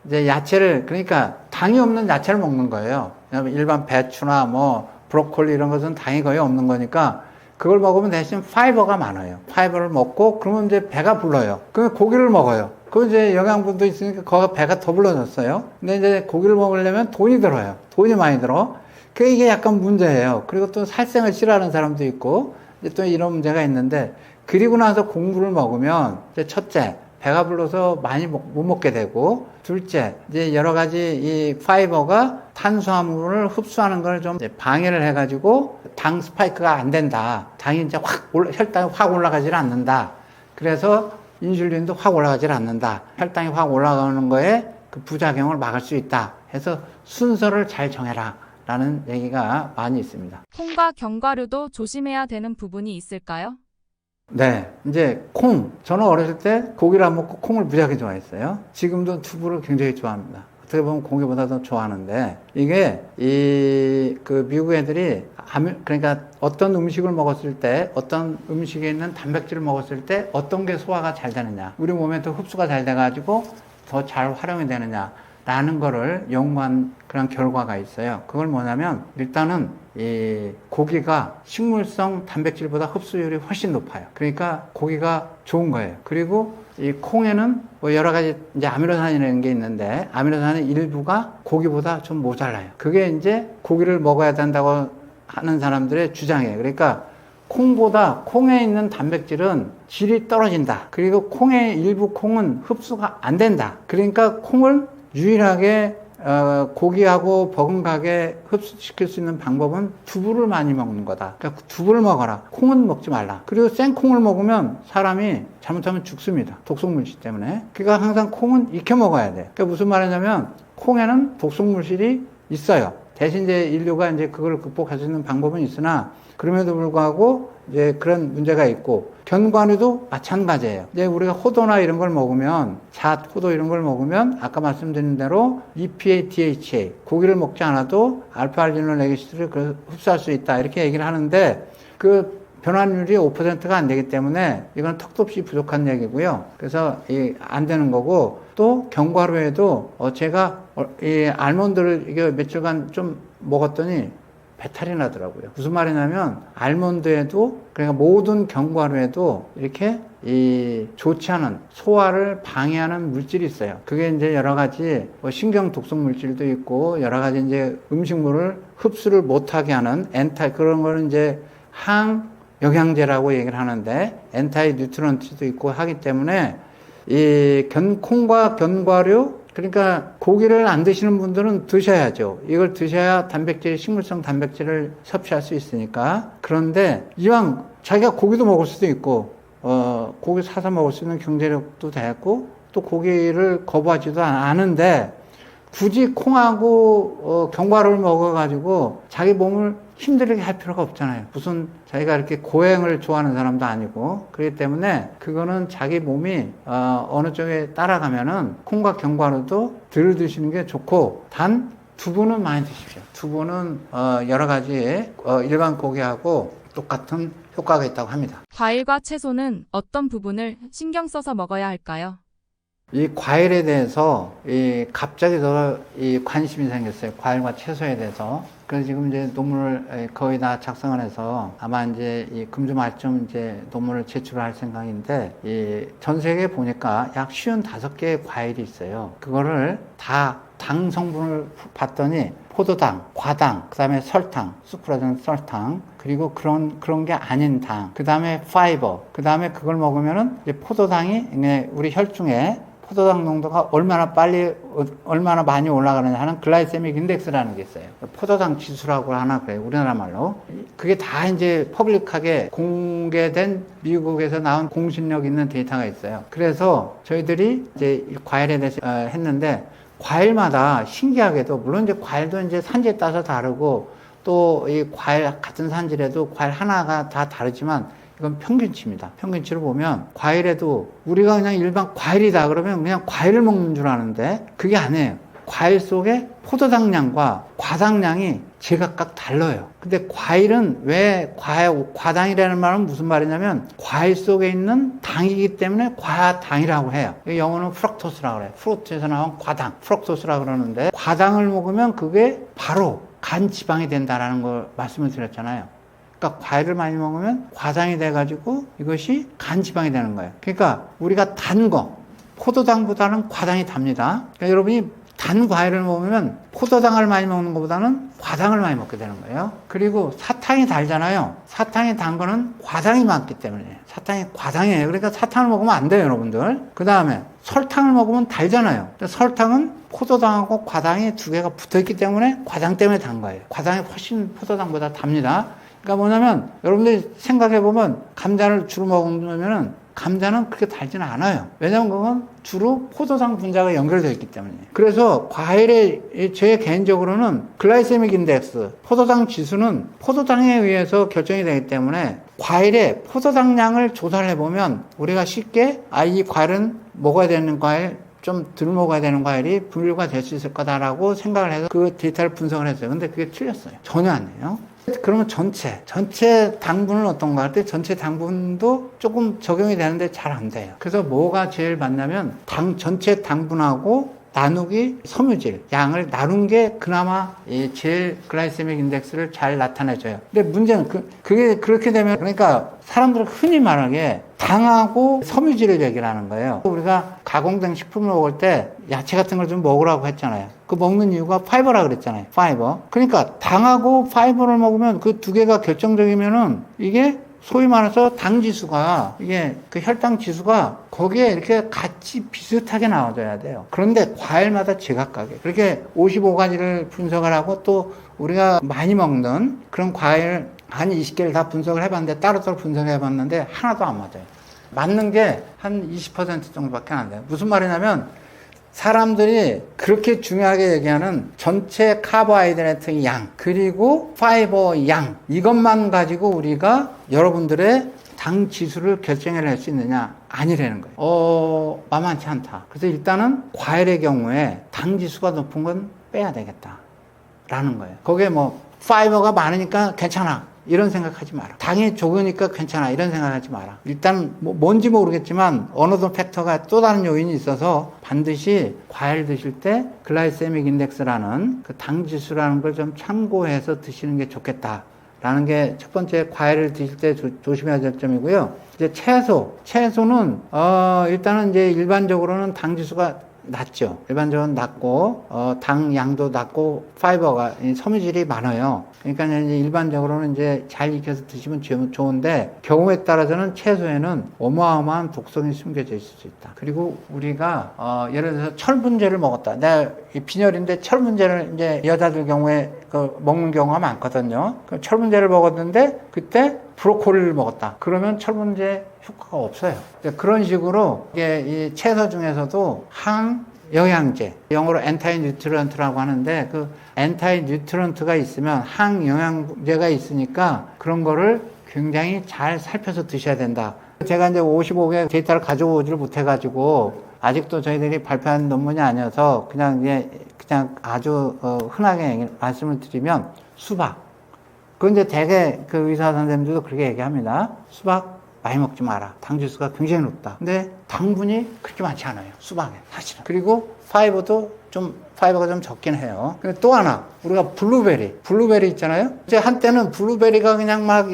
S1: 이제 야채를, 그러니까 당이 없는 야채를 먹는 거예요. 왜냐하면 일반 배추나 뭐 브로콜리 이런 것은 당이 거의 없는 거니까 그걸 먹으면 대신 파이버가 많아요. 파이버를 먹고 그러면 이제 배가 불러요. 그러면 고기를 먹어요. 그 이제 영양분도 있으니까 거기가 배가 더 불러졌어요. 근데 이제 고기를 먹으려면 돈이 들어요. 돈이 많이 들어. 이게 약간 문제예요. 그리고 또 살생을 싫어하는 사람도 있고, 이제 또 이런 문제가 있는데, 그리고 나서 곡물을 먹으면, 이제 첫째, 배가 불러서 많이 못 먹게 되고, 둘째, 이제 여러 가지 이 파이버가 탄수화물을 흡수하는 걸 좀 방해를 해가지고, 당 스파이크가 안 된다. 당이 이제 혈당이 확 올라가질 않는다. 그래서 인슐린도 확 올라가질 않는다. 혈당이 확 올라가는 거에 그 부작용을 막을 수 있다 해서 순서를 잘 정해라 라는 얘기가 많이 있습니다.
S2: 콩과 견과류도 조심해야 되는 부분이 있을까요?
S1: 네, 이제 저는 어렸을 때 고기를 안 먹고 콩을 무지하게 좋아했어요. 지금도 두부를 굉장히 좋아합니다. 어떻게 보면 고기보다 더 좋아하는데, 이게 그 미국 애들이 그러니까 어떤 음식을 먹었을 때, 어떤 음식에 있는 단백질을 먹었을 때 어떤 게 소화가 잘 되느냐, 우리 몸에 더 흡수가 잘 돼가지고 더 잘 활용이 되느냐 라는 거를 연구한 그런 결과가 있어요. 그걸 뭐냐면, 일단은 이 고기가 식물성 단백질보다 흡수율이 훨씬 높아요. 그러니까 고기가 좋은 거예요. 그리고 이 콩에는 뭐 여러 가지 이제 아미노산이라는 게 있는데, 아미노산의 일부가 고기보다 좀 모자라요. 그게 이제 고기를 먹어야 된다고 하는 사람들의 주장이에요. 그러니까 콩에 있는 단백질은 질이 떨어진다. 그리고 일부 콩은 흡수가 안 된다. 그러니까 콩을 유일하게 고기하고 버금가게 흡수시킬 수 있는 방법은 두부를 많이 먹는 거다. 그러니까 두부를 먹어라. 콩은 먹지 말라. 그리고 생콩을 먹으면 사람이 잘못하면 죽습니다. 독성물질 때문에. 그러니까 항상 콩은 익혀 먹어야 돼. 그러니까 무슨 말이냐면, 콩에는 독성물질이 있어요. 대신 이제 인류가 이제 그걸 극복할 수 있는 방법은 있으나, 그럼에도 불구하고 이제 그런 문제가 있고, 견과류도 마찬가지예요. 이제 우리가 호도나 이런 걸 먹으면, 호도 이런 걸 먹으면 아까 말씀드린 대로 EPA, DHA, 고기를 먹지 않아도 알파-알리놀 액시드를 흡수할 수 있다 이렇게 얘기를 하는데, 그 변환율이 5%가 안 되기 때문에 이건 턱도 없이 부족한 얘기고요. 그래서 안 되는 거고, 또 견과류에도 제가 이 알몬드를 이게 며칠간 좀 먹었더니 배탈이 나더라고요. 무슨 말이냐면, 알몬드에도, 그러니까 모든 견과류에도 이렇게 좋지 않은 소화를 방해하는 물질이 있어요. 그게 이제 여러 가지 신경 독성 물질도 있고, 여러 가지 이제 음식물을 흡수를 못하게 하는 그런 거는 이제 항영양제라고 얘기를 하는데, 엔타이 뉴트런트도 있고 하기 때문에, 콩과 견과류, 그러니까 고기를 안 드시는 분들은 드셔야죠. 이걸 드셔야 식물성 단백질을 섭취할 수 있으니까. 그런데 이왕 자기가 고기도 먹을 수도 있고, 고기 사서 먹을 수 있는 경제력도 되고, 또 고기를 거부하지도 않은데, 굳이 콩하고 견과류를 먹어가지고 자기 몸을 힘들게 할 필요가 없잖아요. 무슨 자기가 이렇게 고행을 좋아하는 사람도 아니고. 그렇기 때문에 그거는 자기 몸이 어느 쪽에 따라가면은 콩과 견과류도 덜 드시는 게 좋고, 단 두부는 많이 드십시오. 두부는 여러 가지 일반 고기하고 똑같은 효과가 있다고 합니다.
S2: 과일과 채소는 어떤 부분을 신경 써서 먹어야 할까요?
S1: 이 과일에 대해서 갑자기 더 관심이 생겼어요. 과일과 채소에 대해서. 그래서 지금 이제 논문을 거의 다 작성을 해서 아마 이제 금주 말쯤 이제 논문을 제출할 생각인데, 전 세계에 보니까 약 55개의 과일이 있어요. 그거를 다 당 성분을 봤더니 포도당, 과당, 그 다음에 설탕, 수크라든 설탕, 그리고 그런 게 아닌 당, 그 다음에 파이버, 그 다음에 그걸 먹으면은 이제 포도당이 우리 혈중에 포도당 농도가 얼마나 많이 올라가느냐 하는 글라이세믹 인덱스라는 게 있어요. 포도당 지수라고 하나 그래요. 우리나라 말로. 그게 다 이제 퍼블릭하게 공개된 미국에서 나온 공신력 있는 데이터가 있어요. 그래서 저희들이 이제 과일에 대해서 했는데, 과일마다 신기하게도, 물론 이제 과일도 이제 산지에 따라서 다르고, 또 이 과일 같은 산지라도 과일 하나가 다 다르지만, 이건 평균치입니다. 평균치를 보면 과일에도 우리가 그냥 일반 과일이다 그러면 그냥 과일을 먹는 줄 아는데, 그게 아니에요. 과일 속에 포도당량과 과당량이 제각각 달라요. 근데 과일은 왜 과당이라는 말은 무슨 말이냐면, 과일 속에 있는 당이기 때문에 과당이라고 해요. 영어는 프럭토스라고 그래요. 프루트에서 나온 과당, 프럭토스라고 그러는데, 과당을 먹으면 그게 바로 간 지방이 된다라는 걸 말씀을 드렸잖아요. 그러니까 과일을 많이 먹으면 과당이 돼가지고 이것이 간지방이 되는 거예요. 그러니까 우리가 단 거, 포도당보다는 과당이 답니다. 그러니까 여러분이 단 과일을 먹으면 포도당을 많이 먹는 것보다는 과당을 많이 먹게 되는 거예요. 그리고 사탕이 달잖아요. 사탕이 단 거는 과당이 많기 때문에 사탕이 과당이에요. 그러니까 사탕을 먹으면 안 돼요, 여러분들. 그 다음에 설탕을 먹으면 달잖아요. 설탕은 포도당하고 과당이 두 개가 붙어있기 때문에 과당 때문에 단 거예요. 과당이 훨씬 포도당보다 답니다. 그러니까 뭐냐면 여러분들이 생각해보면 감자를 주로 먹으면은 감자는 그렇게 달지는 않아요. 왜냐하면 그건 주로 포도당 분자가 연결되어 있기 때문에. 그래서 과일의 제 개인적으로는 글라이세믹 인덱스, 포도당 지수는 포도당에 의해서 결정이 되기 때문에 과일의 포도당량을 조사를 해보면 우리가 쉽게 이 과일은 먹어야 되는 과일, 좀 덜 먹어야 되는 과일이 분류가 될 수 있을 거다라고 생각을 해서 그 데이터를 분석을 했어요. 근데 그게 틀렸어요. 전혀 아니에요. 그러면 전체 당분은 어떤가 할 때 전체 당분도 조금 적용이 되는데 잘 안 돼요. 그래서 뭐가 제일 맞냐면 전체 당분하고 나누기 섬유질 양을 나눈 게 그나마 제일 글라이세믹 인덱스를 잘 나타내줘요. 근데 문제는 그게 그렇게 되면 그러니까 사람들은 흔히 말하게 당하고 섬유질을 얘기를 하는 거예요. 우리가 가공된 식품을 먹을 때 야채 같은 걸 좀 먹으라고 했잖아요. 그 먹는 이유가 파이버라 그랬잖아요. 파이버. 그러니까 당하고 파이버를 먹으면 그 두 개가 결정적이면은 이게 소위 말해서 당 지수가 이게 그 혈당 지수가 거기에 이렇게 같이 비슷하게 나와줘야 돼요. 그런데 과일마다 제각각이에요. 그렇게 55가지를 분석을 하고 또 우리가 많이 먹는 그런 과일 한 20개를 다 분석을 해봤는데 따로따로 분석을 해봤는데 하나도 안 맞아요. 맞는 게 한 20% 정도밖에 안 돼요. 무슨 말이냐면 사람들이 그렇게 중요하게 얘기하는 전체 카보하이드레트 양 그리고 파이버 양 이것만 가지고 우리가 여러분들의 당 지수를 결정해낼 수 있느냐 아니라는 거예요. 만만치 않다. 그래서 일단은 과일의 경우에 당 지수가 높은 건 빼야 되겠다 라는 거예요. 거기에 뭐 파이버가 많으니까 괜찮아 이런 생각하지 마라. 당이 적으니까 괜찮아 이런 생각하지 마라. 일단 뭔지 모르겠지만 어느 정도 팩터가 또 다른 요인이 있어서 반드시 과일 드실 때 글라이세믹 인덱스라는 그 당 지수라는 걸 좀 참고해서 드시는 게 좋겠다 라는 게 첫 번째 과일을 드실 때 조심해야 될 점이고요. 이제 채소는 일단은 이제 일반적으로는 당 지수가 낮죠. 일반적으로 낮고 당 양도 낮고 파이버가 섬유질이 많아요. 그러니까 이제 일반적으로는 이제 잘 익혀서 드시면 좋은데 경우에 따라서는 채소에는 어마어마한 독성이 숨겨져 있을 수 있다. 그리고 우리가 예를 들어서 철분제를 먹었다. 내가 빈혈인데 철분제를 이제 여자들 경우에 먹는 경우가 많거든요. 철분제를 먹었는데 그때 브로콜리를 먹었다. 그러면 철분제 효과가 없어요. 그런 식으로 이게 이 채소 중에서도 항영양제, 영어로 엔타이 뉴트런트라고 하는데 그 엔타이 뉴트런트가 있으면 항영양제가 있으니까 그런 거를 굉장히 잘 살펴서 드셔야 된다. 제가 이제 55개 데이터를 가져오지를 못해가지고 아직도 저희들이 발표한 논문이 아니어서 그냥 아주 흔하게 말씀을 드리면 수박. 그건 이제 대개 그 의사 선생님들도 그렇게 얘기합니다. 수박 많이 먹지 마라. 당 지수가 굉장히 높다. 근데 당분이 그렇게 많지 않아요. 수박에 사실은. 그리고 파이버가 좀 적긴 해요. 근데 또 하나 우리가 블루베리 있잖아요. 이제 한때는 블루베리가 그냥 막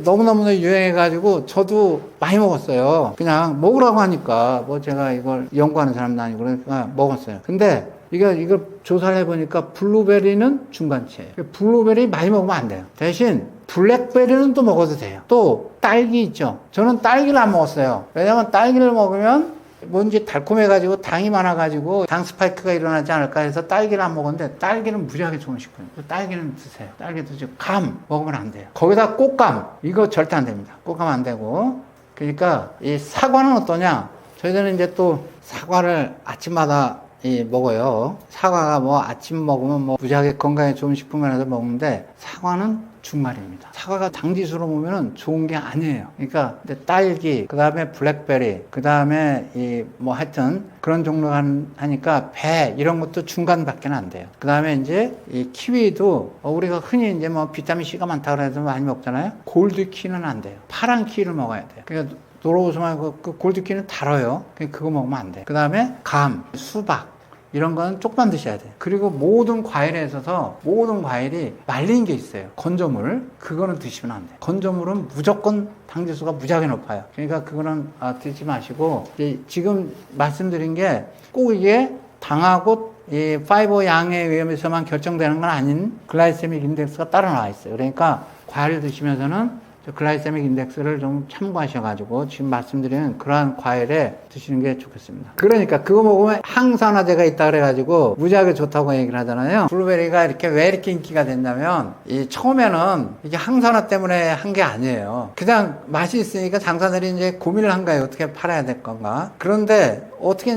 S1: 너무너무 유행해가지고 저도 많이 먹었어요. 그냥 먹으라고 하니까 뭐 제가 이걸 연구하는 사람도 아니고 그러니까 먹었어요. 근데 이걸 조사를 해보니까 블루베리는 중간치예요. 블루베리 많이 먹으면 안 돼요. 대신 블랙베리는 또 먹어도 돼요. 또 딸기 있죠. 저는 딸기를 안 먹었어요. 왜냐면 딸기를 먹으면 뭔지 달콤해가지고 당이 많아가지고 당 스파이크가 일어나지 않을까 해서 딸기를 안 먹었는데 딸기는 무지하게 좋은 식품이에요. 딸기는 드세요. 딸기 드시고 감 먹으면 안 돼요. 거기다 꽃감 이거 절대 안 됩니다. 꽃감 안 되고 그러니까 이 사과는 어떠냐? 저희들은 이제 또 사과를 아침마다 먹어요. 사과가 뭐 아침 먹으면 뭐 무지하게 건강에 좋은 식품이라서 먹는데 사과는 중말입니다. 사과가 당 지수로 보면은 좋은 게 아니에요. 그러니까 딸기, 그 다음에 블랙베리, 그 다음에 뭐 하여튼 그런 종류가 하니까 배 이런 것도 중간밖에 안 돼요. 그 다음에 이제 이 키위도 우리가 흔히 이제 뭐 비타민 C가 많다 그래서 많이 먹잖아요. 골드 키는 안 돼요. 파란 키를 먹어야 돼요. 그러니까 노로우스만 그 골드키는 달아요. 그거 먹으면 안 돼. 그 다음에 감, 수박 이런 거는 조금만 드셔야 돼요. 그리고 모든 과일에 있어서 모든 과일이 말린 게 있어요. 건조물 그거는 드시면 안 돼요. 건조물은 무조건 당지수가 무지하게 높아요. 그러니까 그거는 드시지 마시고 지금 말씀드린 게 꼭 이게 당하고 이 파이버 양에 의해서만 결정되는 건 아닌 글라이세믹 인덱스가 따로 나와 있어요. 그러니까 과일을 드시면서는 글라이세믹 인덱스를 좀 참고하셔가지고 지금 말씀드리는 그러한 과일에 드시는 게 좋겠습니다. 그러니까 그거 먹으면 항산화제가 있다 그래가지고 무지하게 좋다고 얘기를 하잖아요. 블루베리가 왜 이렇게 인기가 됐냐면 이 처음에는 이게 항산화 때문에 한 게 아니에요. 그냥 맛이 있으니까 장사들이 이제 고민을 한 거예요. 어떻게 팔아야 될 건가. 그런데 어떻게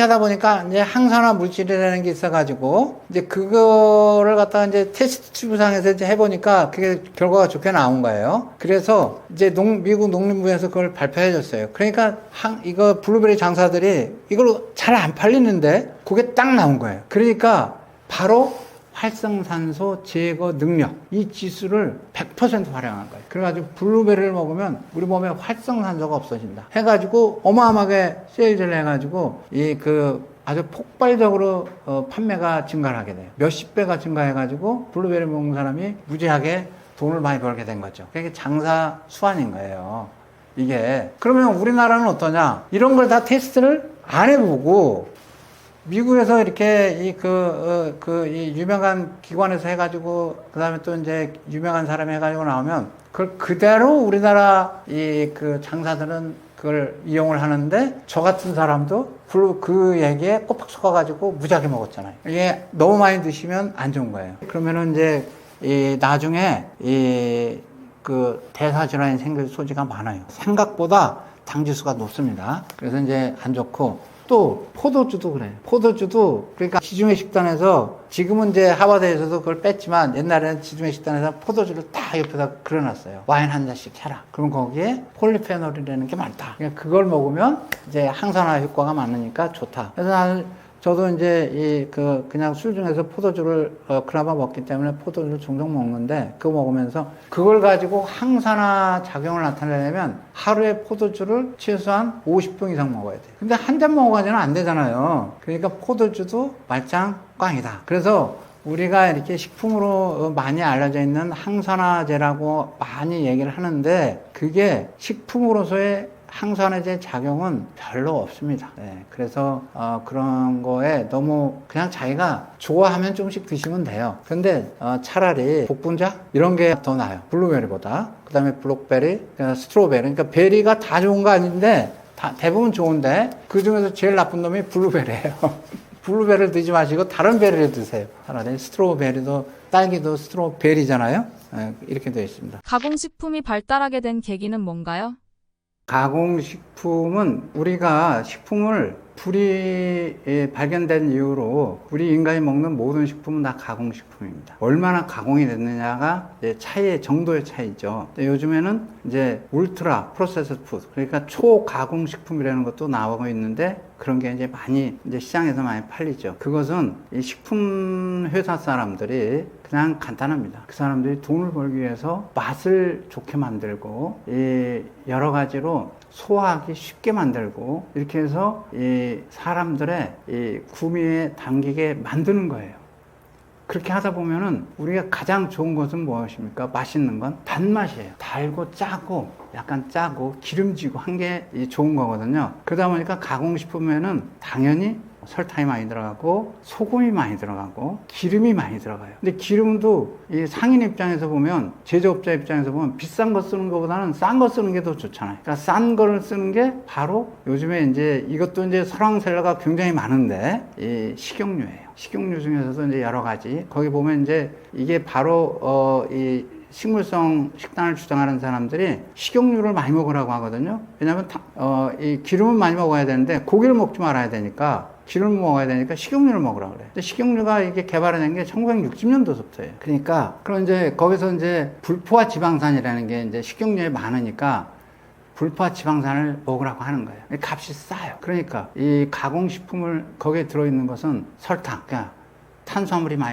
S1: 하다 보니까 이제 항산화 물질이라는 게 있어가지고 이제 그거를 갖다가 이제 테스트 튜브상에서 이제 해보니까 그게 결과가 좋게 나온 거예요. 그래서 이제 미국 농림부에서 그걸 발표해 줬어요. 그러니까 이거 블루베리 장사들이 이걸 잘 안 팔리는데 그게 딱 나온 거예요. 그러니까 바로 활성산소 제거 능력 이 지수를 100% 활용한 거예요. 그래가지고 블루베리를 먹으면 우리 몸에 활성산소가 없어진다 해가지고 어마어마하게 세일즈를 해가지고 아주 폭발적으로 판매가 증가를 하게 돼요. 몇십 배가 증가해가지고 블루베리 먹는 사람이 무지하게 돈을 많이 벌게 된 거죠. 그게 장사 수완인 거예요. 이게 그러면 우리나라는 어떠냐? 이런 걸 다 테스트를 안 해보고 미국에서 이렇게 이 유명한 기관에서 해가지고 그 다음에 또 이제 유명한 사람이 해가지고 나오면 그걸 그대로 우리나라 장사들은 그걸 이용을 하는데 저 같은 사람도 그 얘기에 꼬박 속아가지고 무지하게 먹었잖아요. 이게 너무 많이 드시면 안 좋은 거예요. 그러면은 이제 나중에 대사질환이 생길 소지가 많아요. 생각보다 당지수가 높습니다. 그래서 이제 안 좋고 또 포도주도 그래요. 포도주도 그러니까 지중해 식단에서 지금은 이제 하버드에서도 그걸 뺐지만 옛날에는 지중해 식단에서 포도주를 다 옆에다 그려놨어요. 와인 한 잔씩 해라. 그럼 거기에 폴리페놀이라는 게 많다. 그러니까 그걸 먹으면 이제 항산화 효과가 많으니까 좋다. 그래서 저도 이제 그냥 술 중에서 포도주를 그나마 먹기 때문에 포도주를 종종 먹는데 그거 먹으면서 그걸 가지고 항산화 작용을 나타내려면 하루에 포도주를 최소한 50병 이상 먹어야 돼요. 근데 한 잔 먹어가지고는 안 되잖아요. 그러니까 포도주도 말짱 꽝이다. 그래서 우리가 이렇게 식품으로 많이 알려져 있는 항산화제라고 많이 얘기를 하는데 그게 식품으로서의 항산화제 작용은 별로 없습니다. 네, 그래서 그런 거에 너무 그냥 자기가 좋아하면 조금씩 드시면 돼요. 근데 차라리 복분자 이런 게 더 나아요. 블루베리보다. 그 다음에 블록베리, 스트로베리. 그러니까 베리가 다 좋은 거 아닌데 대부분 좋은데 그 중에서 제일 나쁜 놈이 블루베리예요. 블루베리를 드지 마시고 다른 베리를 드세요. 차라리 스트로베리도 딸기도 스트로베리잖아요. 네, 이렇게 되어 있습니다.
S2: 가공식품이 발달하게 된 계기는 뭔가요?
S1: 가공식품은 우리가 식품을 불이 발견된 이후로 우리 인간이 먹는 모든 식품은 다 가공식품입니다. 얼마나 가공이 됐느냐가 차이의 정도의 차이죠. 요즘에는 이제 울트라 프로세스 푸드, 그러니까 초가공식품이라는 것도 나오고 있는데 그런 게 이제 많이 이제 시장에서 많이 팔리죠. 그것은 이 식품 회사 사람들이 그냥 간단합니다. 그 사람들이 돈을 벌기 위해서 맛을 좋게 만들고 여러 가지로 소화하기 쉽게 만들고 이렇게 해서 이 사람들의 이 구미에 당기게 만드는 거예요. 그렇게 하다 보면은 우리가 가장 좋은 것은 무엇입니까? 맛있는 건 단맛이에요. 달고 짜고 약간 짜고 기름지고 한 게 좋은 거거든요. 그러다 보니까 가공식품에는 당연히 설탕이 많이 들어가고 소금이 많이 들어가고 기름이 많이 들어가요. 근데 기름도 이 상인 입장에서 보면, 제조업자 입장에서 보면 비싼 거 쓰는 것보다는 싼 거 쓰는 게 더 좋잖아요. 그러니까 싼 거를 쓰는 게 바로 요즘에 이제 이것도 이제 설왕설래가 굉장히 많은데 이 식용유예요. 식용유 중에서도 이제 여러 가지, 거기 보면 이제 이게 바로 이 식물성 식단을 주장하는 사람들이 식용유를 많이 먹으라고 하거든요. 왜냐하면 이 기름은 많이 먹어야 되는데 고기를 먹지 말아야 되니까, 기름을 먹어야 되니까 식용유를 먹으라고 그래요. 근데 식용유가 이게 개발된 게 1960년도부터예요. 그러니까 그럼 이제 거기서 이제 불포화 지방산이라는 게 이제 식용유에 많으니까 불포화 지방산을 먹으라고 하는 거예요. 값이 싸요. 그러니까 이 가공식품을 거기에 들어있는 것은 설탕, 그러니까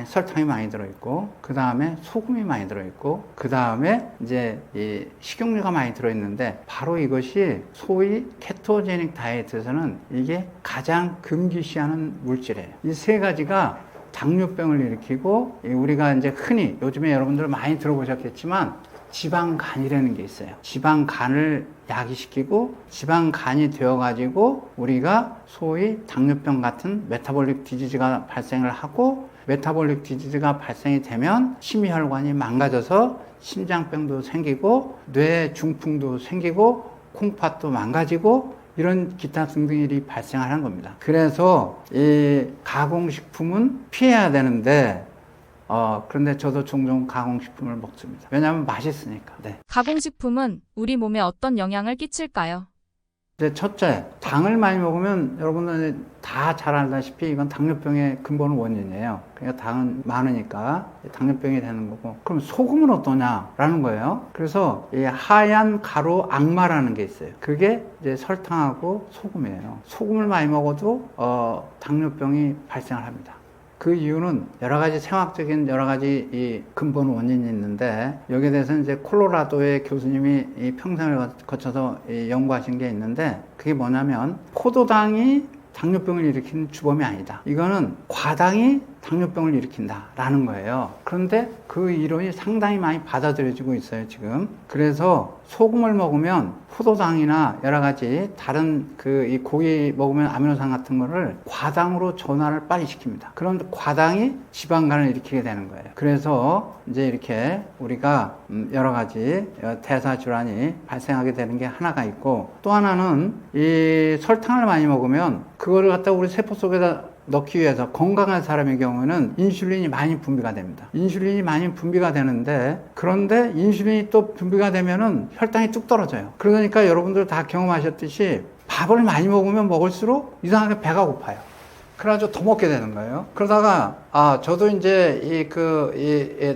S1: 설탕이 많이 들어있고, 그 다음에 소금이 많이 들어있고, 그 다음에 이제 이 식용유가 많이 들어있는데, 바로 이것이 소위 케토제닉 다이어트에서는 이게 가장 금기시하는 물질이에요. 이 세 가지가 당뇨병을 일으키고, 우리가 이제 흔히 요즘에 여러분들 많이 들어보셨겠지만 지방간이라는 게 있어요. 지방간을 야기시키고 지방간이 되어가지고 우리가 소위 당뇨병 같은 메타볼릭 디지즈가 발생을 하고, 메타볼릭 디지즈가 발생이 되면 심혈관이 망가져서 심장병도 생기고 뇌 중풍도 생기고 콩팥도 망가지고 이런 기타 등등 일이 발생하는 겁니다. 그래서 이 가공식품은 피해야 되는데 그런데 저도 종종 가공식품을 먹습니다. 왜냐하면 맛있으니까. 네.
S2: 가공식품은 우리 몸에 어떤 영향을 끼칠까요?
S1: 이제 첫째, 당을 많이 먹으면 여러분들 다 잘 알다시피 이건 당뇨병의 근본 원인이에요. 그러니까 당은 많으니까 당뇨병이 되는 거고. 그럼 소금은 어떠냐라는 거예요. 그래서 이 하얀 가루 악마라는 게 있어요. 그게 이제 설탕하고 소금이에요. 소금을 많이 먹어도 당뇨병이 발생을 합니다. 그 이유는 여러 가지 생화학적인 여러 가지 이 근본 원인이 있는데, 여기에 대해서는 이제 콜로라도의 교수님이 이 평생을 거쳐서 연구하신 게 있는데, 그게 뭐냐면 포도당이 당뇨병을 일으키는 주범이 아니다. 이거는 과당이 당뇨병을 일으킨다라는 거예요. 그런데 그 이론이 상당히 많이 받아들여지고 있어요, 지금. 그래서 소금을 먹으면 포도당이나 여러 가지 다른 이 고기 먹으면 아미노산 같은 거를 과당으로 전환을 빨리 시킵니다. 그럼 과당이 지방간을 일으키게 되는 거예요. 그래서 이제 이렇게 우리가 여러 가지 대사 질환이 발생하게 되는 게 하나가 있고, 또 하나는 이 설탕을 많이 먹으면 그거를 갖다 우리 세포 속에다 넣기 위해서 건강한 사람의 경우는 인슐린이 많이 분비가 됩니다. 인슐린이 많이 분비가 되는데, 그런데 인슐린이 또 분비가 되면은 혈당이 뚝 떨어져요. 그러니까 여러분들 다 경험하셨듯이 밥을 많이 먹으면 먹을수록 이상하게 배가 고파요. 그래가지고 더 먹게 되는 거예요. 그러다가 저도 이제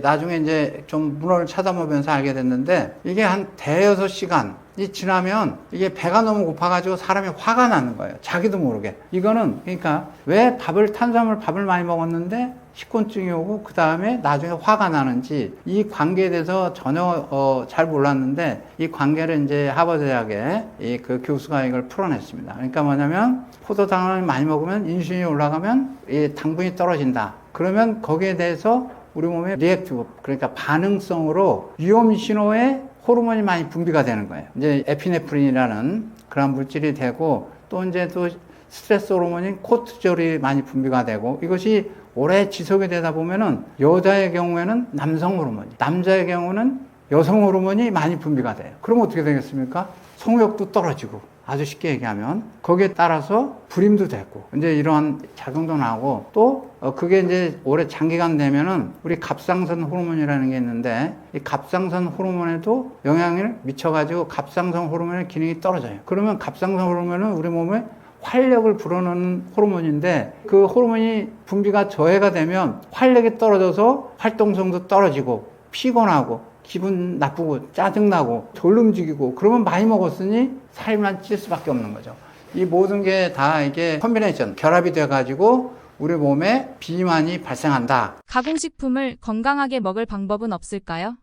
S1: 나중에 이제 좀 문헌을 찾아보면서 알게 됐는데, 이게 한 대여섯 시간이 지나면 이게 배가 너무 고파가지고 사람이 화가 나는 거예요. 자기도 모르게. 이거는 그러니까 왜 탄수화물 밥을 많이 먹었는데 식곤증이 오고 그 다음에 나중에 화가 나는지, 이 관계에 대해서 전혀 잘 몰랐는데, 이 관계를 이제 하버드 대학의 그 교수가 이걸 풀어냈습니다. 그러니까 뭐냐면 포도당을 많이 먹으면 인슐린이 올라가면 이 당분이 떨어진다. 그러면 거기에 대해서 우리 몸에 리액티브, 그러니까 반응성으로 위험 신호의 호르몬이 많이 분비가 되는 거예요. 이제 에피네프린이라는 그런 물질이 되고, 또 이제 또 스트레스 호르몬인 코르티졸이 많이 분비가 되고, 이것이 오래 지속이 되다 보면은 여자의 경우에는 남성 호르몬이, 남자의 경우는 여성 호르몬이 많이 분비가 돼요. 그럼 어떻게 되겠습니까? 성욕도 떨어지고, 아주 쉽게 얘기하면 거기에 따라서 불임도 되고, 이제 이러한 작용도 나고, 또 그게 이제 오래 장기간 되면은 우리 갑상선 호르몬이라는 게 있는데, 이 갑상선 호르몬에도 영향을 미쳐가지고 갑상선 호르몬의 기능이 떨어져요. 그러면 갑상선 호르몬은 우리 몸에 활력을 불어넣는 호르몬인데, 그 호르몬이 분비가 저해가 되면 활력이 떨어져서 활동성도 떨어지고 피곤하고 기분 나쁘고 짜증나고 졸음직이고, 그러면 많이 먹었으니 살만 찔 수밖에 없는 거죠. 이 모든 게 다 이게 컨비네이션, 결합이 돼가지고 우리 몸에 비만이 발생한다.
S2: 가공식품을 건강하게 먹을 방법은 없을까요?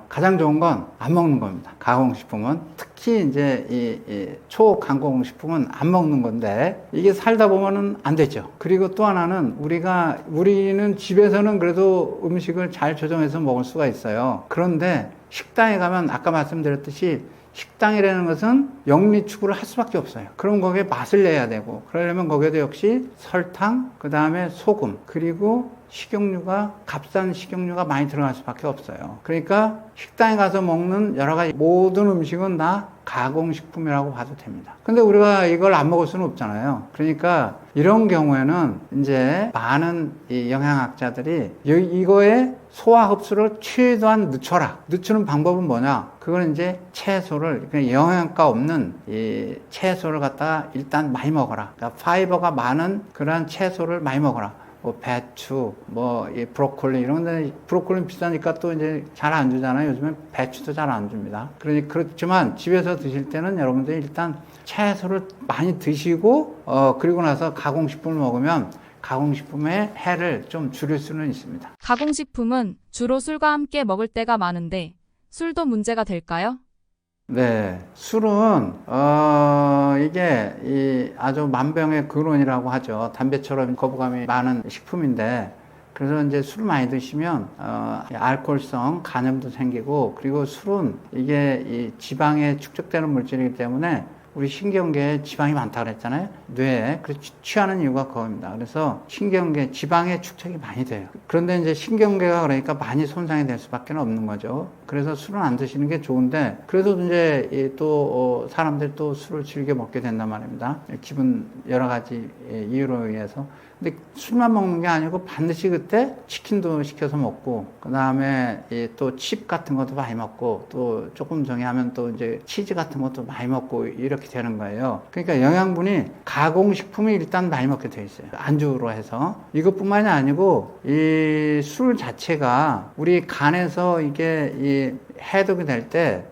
S1: 가장 좋은 건 안 먹는 겁니다. 가공식품은. 특히 이제 이 초간공식품은 안 먹는 건데, 이게 살다 보면은 안 되죠. 그리고 또 하나는 우리는 집에서는 그래도 음식을 잘 조정해서 먹을 수가 있어요. 그런데 식당에 가면 아까 말씀드렸듯이 식당이라는 것은 영리 추구를 할 수밖에 없어요. 그럼 거기에 맛을 내야 되고, 그러려면 거기에도 역시 설탕, 그 다음에 소금, 그리고 식용유가, 값싼 식용유가 많이 들어갈 수밖에 없어요. 그러니까 식당에 가서 먹는 여러 가지 모든 음식은 다 가공식품이라고 봐도 됩니다. 근데 우리가 이걸 안 먹을 수는 없잖아요. 그러니까 이런 경우에는 이제 많은 이 영양학자들이 이거에 소화 흡수를 최대한 늦춰라. 늦추는 방법은 뭐냐? 그건 이제 채소를, 영양가 없는 이 채소를 갖다가 일단 많이 먹어라. 그러니까 파이버가 많은 그런 채소를 많이 먹어라. 배추, 이 브로콜리, 이런 데, 브로콜리는 비싸니까 또 이제 잘 안 주잖아요. 요즘엔 배추도 잘 안 줍니다. 그렇지만 집에서 드실 때는 여러분들이 일단 채소를 많이 드시고, 그리고 나서 가공식품을 먹으면 가공식품의 해를 좀 줄일 수는 있습니다.
S2: 가공식품은 주로 술과 함께 먹을 때가 많은데, 술도 문제가 될까요?
S1: 네, 술은 이게 아주 만병의 근원이라고 하죠. 담배처럼 거부감이 많은 식품인데, 그래서 이제 술을 많이 드시면 알코올성 간염도 생기고, 그리고 술은 이게 이 지방에 축적되는 물질이기 때문에 우리 신경계에 지방이 많다고 그랬잖아요. 뇌에. 그래서 취하는 이유가 그겁니다. 그래서 신경계, 지방에 축적이 많이 돼요. 그런데 이제 신경계가 그러니까 많이 손상이 될 수밖에 없는 거죠. 그래서 술은 안 드시는 게 좋은데, 그래도 이제 또 사람들이 또 술을 즐겨 먹게 된단 말입니다. 기분 여러 가지 이유로 의해서. 근데 술만 먹는 게 아니고 반드시 그때 치킨도 시켜서 먹고, 그 다음에 또 칩 같은 것도 많이 먹고, 또 조금 정해하면 또 이제 치즈 같은 것도 많이 먹고 이렇게 되는 거예요. 그러니까 영양분이 가공식품이 일단 많이 먹게 돼 있어요. 안주로 해서. 이것뿐만이 아니고 이 술 자체가 우리 간에서 이게 해독이 될 때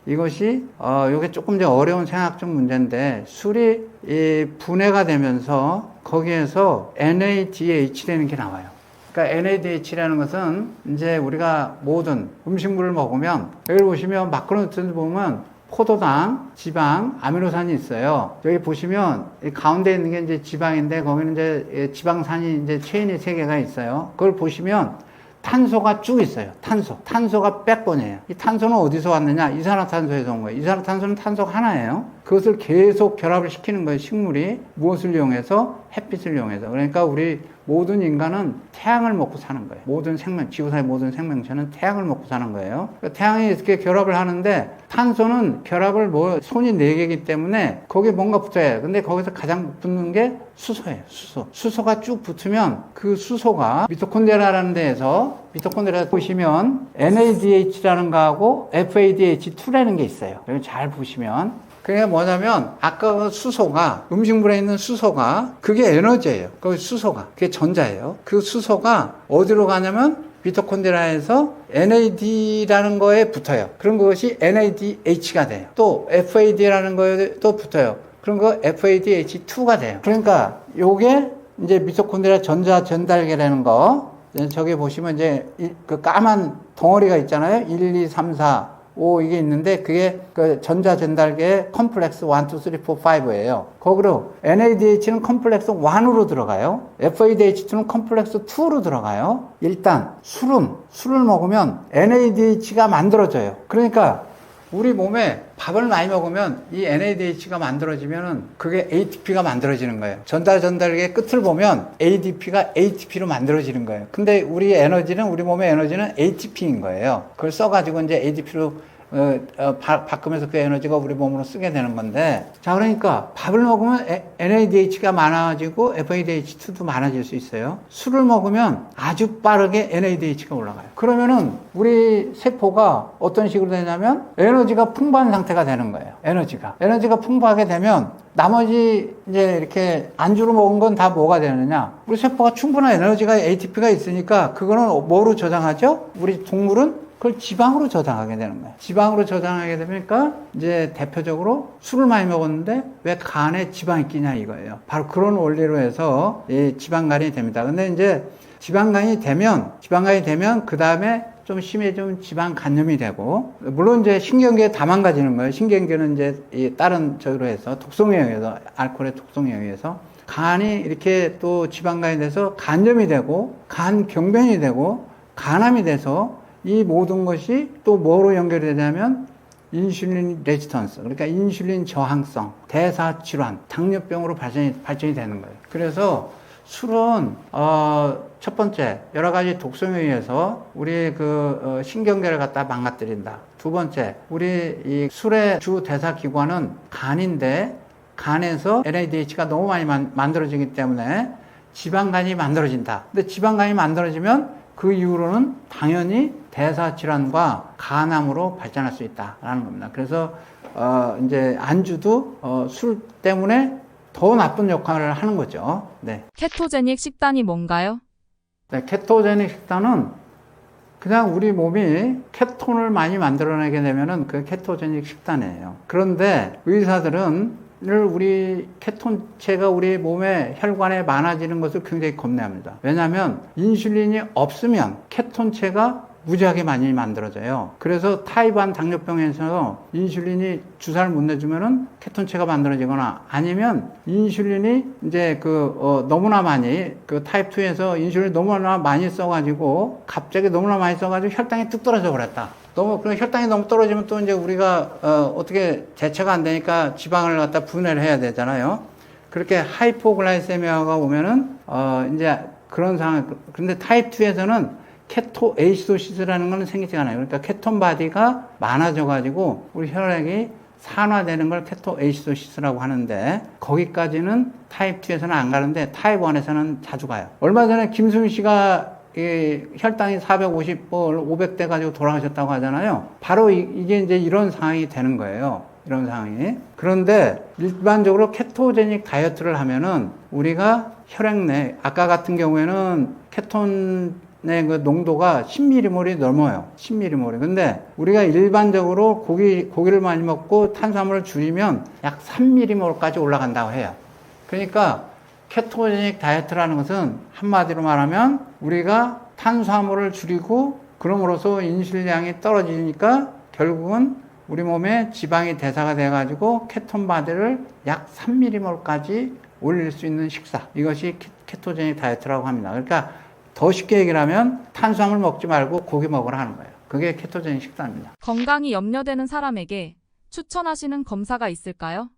S1: 이것이 요게 조금 이제 어려운 생학적 문제인데, 술이 이 분해가 되면서 거기에서 NADH라는 게 나와요. 그러니까 NADH라는 것은 이제 우리가 모든 음식물을 먹으면, 여기 보시면 마크로뉴트리언트 보면 포도당, 지방, 아미노산이 있어요. 여기 보시면 이 가운데 있는 게 이제 지방인데, 거기는 이제 지방산이 이제 체인이 3개가 있어요. 그걸 보시면 탄소가 쭉 있어요. 탄소가 백본이에요. 이 탄소는 어디서 왔느냐? 이산화탄소에서 온 거예요. 이산화탄소는 탄소가 하나예요. 그것을 계속 결합을 시키는 거예요. 식물이 무엇을 이용해서? 햇빛을 이용해서. 그러니까 우리 모든 인간은 태양을 먹고 사는 거예요. 모든 생명, 지구상의 모든 생명체는 태양을 먹고 사는 거예요. 그러니까 태양이 이렇게 결합을 하는데, 탄소는 결합을 손이 4개이기 때문에 거기에 뭔가 붙어야 해요. 근데 거기서 가장 붙는 게 수소예요. 수소가 쭉 붙으면 그 수소가 미토콘드리아라는 데에서, 미토콘드리아 보시면 NADH라는 거하고 FADH2라는 게 있어요. 여기 잘 보시면. 그게 뭐냐면, 아까 그 수소가, 음식물에 있는 수소가, 그게 에너지예요. 그 수소가. 그게 전자예요. 그 수소가 어디로 가냐면, 미토콘드리아에서 NAD라는 거에 붙어요. 그럼 그것이 NADH가 돼요. 또 FAD라는 거에 또 붙어요. 그럼 그 FADH2가 돼요. 그러니까 요게 이제 미토콘드리아 전자 전달계라는 거, 저기 보시면 이제 그 까만 덩어리가 있잖아요. 1, 2, 3, 4, 5 이게 있는데, 그게 그 전자 전달계 컴플렉스 1, 2, 3, 4, 5예요. 거기로 NADH는 컴플렉스 1으로 들어가요. FADH2는 컴플렉스 2로 들어가요. 일단 술을 먹으면 NADH가 만들어져요. 그러니까 우리 몸에 밥을 많이 먹으면 이 NADH가 만들어지면은 그게 ATP가 만들어지는 거예요. 전달계 끝을 보면 ADP가 ATP로 만들어지는 거예요. 근데 우리 몸의 에너지는 ATP인 거예요. 그걸 써가지고 이제 ADP로 바꾸면서 그 에너지가 우리 몸으로 쓰게 되는 건데, 자, 그러니까 밥을 먹으면 NADH가 많아지고 FADH2도 많아질 수 있어요. 술을 먹으면 아주 빠르게 NADH가 올라가요. 그러면은 우리 세포가 어떤 식으로 되냐면 에너지가 풍부한 상태가 되는 거예요. 에너지가 풍부하게 되면 나머지 이제 이렇게 안주로 먹은 건 다 뭐가 되느냐? 우리 세포가 충분한 에너지가 ATP가 있으니까 그거는 뭐로 저장하죠? 우리 동물은 그걸 지방으로 저장하게 되는 거예요. 지방으로 저장하게 되니까 이제 대표적으로 술을 많이 먹었는데 왜 간에 지방이 끼냐 이거예요. 바로 그런 원리로 해서 이 지방간이 됩니다. 근데 이제 지방간이 되면 그 다음에 좀 심해지면 지방 간염이 되고, 물론 이제 신경계에 다 망가지는 거예요. 신경계는 이제 이 다른 저기로 해서 독성에 의해서, 알코올의 독성에 의해서 간이 이렇게 또 지방간이 돼서 간염이 되고, 간병변이 되고, 간암이 돼서 이 모든 것이 또 뭐로 연결이 되냐면 인슐린 레지턴스, 그러니까 인슐린 저항성, 대사질환, 당뇨병으로 발전이 되는 거예요. 그래서 술은 첫 번째 여러 가지 독성에 의해서 우리 그 신경계를 갖다 망가뜨린다. 두 번째, 우리 이 술의 주 대사 기관은 간인데, 간에서 NADH가 너무 많이 만들어지기 때문에 지방간이 만들어진다. 근데 지방간이 만들어지면 그 이후로는 당연히 대사질환과 간암으로 발전할 수 있다라는 겁니다. 그래서 이제 안주도 술 때문에 더 나쁜 역할을 하는 거죠. 네.
S2: 케토제닉 식단이 뭔가요?
S1: 네, 케토제닉 식단은 그냥 우리 몸이 케톤을 많이 만들어내게 되면은 그 케토제닉 식단이에요. 그런데 의사들은 우리 케톤체가 우리 몸에 혈관에 많아지는 것을 굉장히 겁내합니다. 왜냐하면 인슐린이 없으면 케톤체가 무지하게 많이 만들어져요. 그래서 타입 1 당뇨병에서 인슐린이 주사를 못 내주면은 케톤체가 만들어지거나 아니면 인슐린이 이제 너무나 많이 타입 2에서 인슐린이 너무나 많이 써가지고 갑자기 너무나 많이 써가지고 혈당이 뚝 떨어져 버렸다. 혈당이 너무 떨어지면 또 이제 우리가 어떻게 대처가 안 되니까 지방을 갖다 분해를 해야 되잖아요. 그렇게 하이포글라이세미아가 오면은 이제 그런 상황. 그런데 타입 2에서는 케토에이시도시스라는 건 생기지 않아요. 그러니까 케톤 바디가 많아져 가지고 우리 혈액이 산화되는 걸 케토에이시도시스라고 하는데 거기까지는 타입 2에서는 안 가는데 타입 1에서는 자주 가요. 얼마 전에 김수미 씨가 혈당이 450, 500대 가지고 돌아가셨다고 하잖아요. 바로 이게 이제 이런 상황이 되는 거예요. 이런 상황이. 그런데 일반적으로 케토제닉 다이어트를 하면은 우리가 혈액 내, 아까 같은 경우에는 케톤의 그 농도가 10mm몰이 넘어요. 10mm몰이. 근데 우리가 일반적으로 고기를 많이 먹고 탄수화물을 줄이면 약 3mm몰까지 올라간다고 해요. 그러니까 케토제닉 다이어트라는 것은 한마디로 말하면 우리가 탄수화물을 줄이고 그럼으로써 인슐린량이 떨어지니까 결국은 우리 몸에 지방이 대사가 돼가지고 케톤 바디를 약 3mm몰까지 올릴 수 있는 식사. 이것이 케토제닉 다이어트라고 합니다. 그러니까 더 쉽게 얘기를 하면 탄수화물 먹지 말고 고기 먹으라 하는 거예요. 그게 케토제닉 식단입니다.
S2: 건강이 염려되는 사람에게 추천하시는 검사가 있을까요?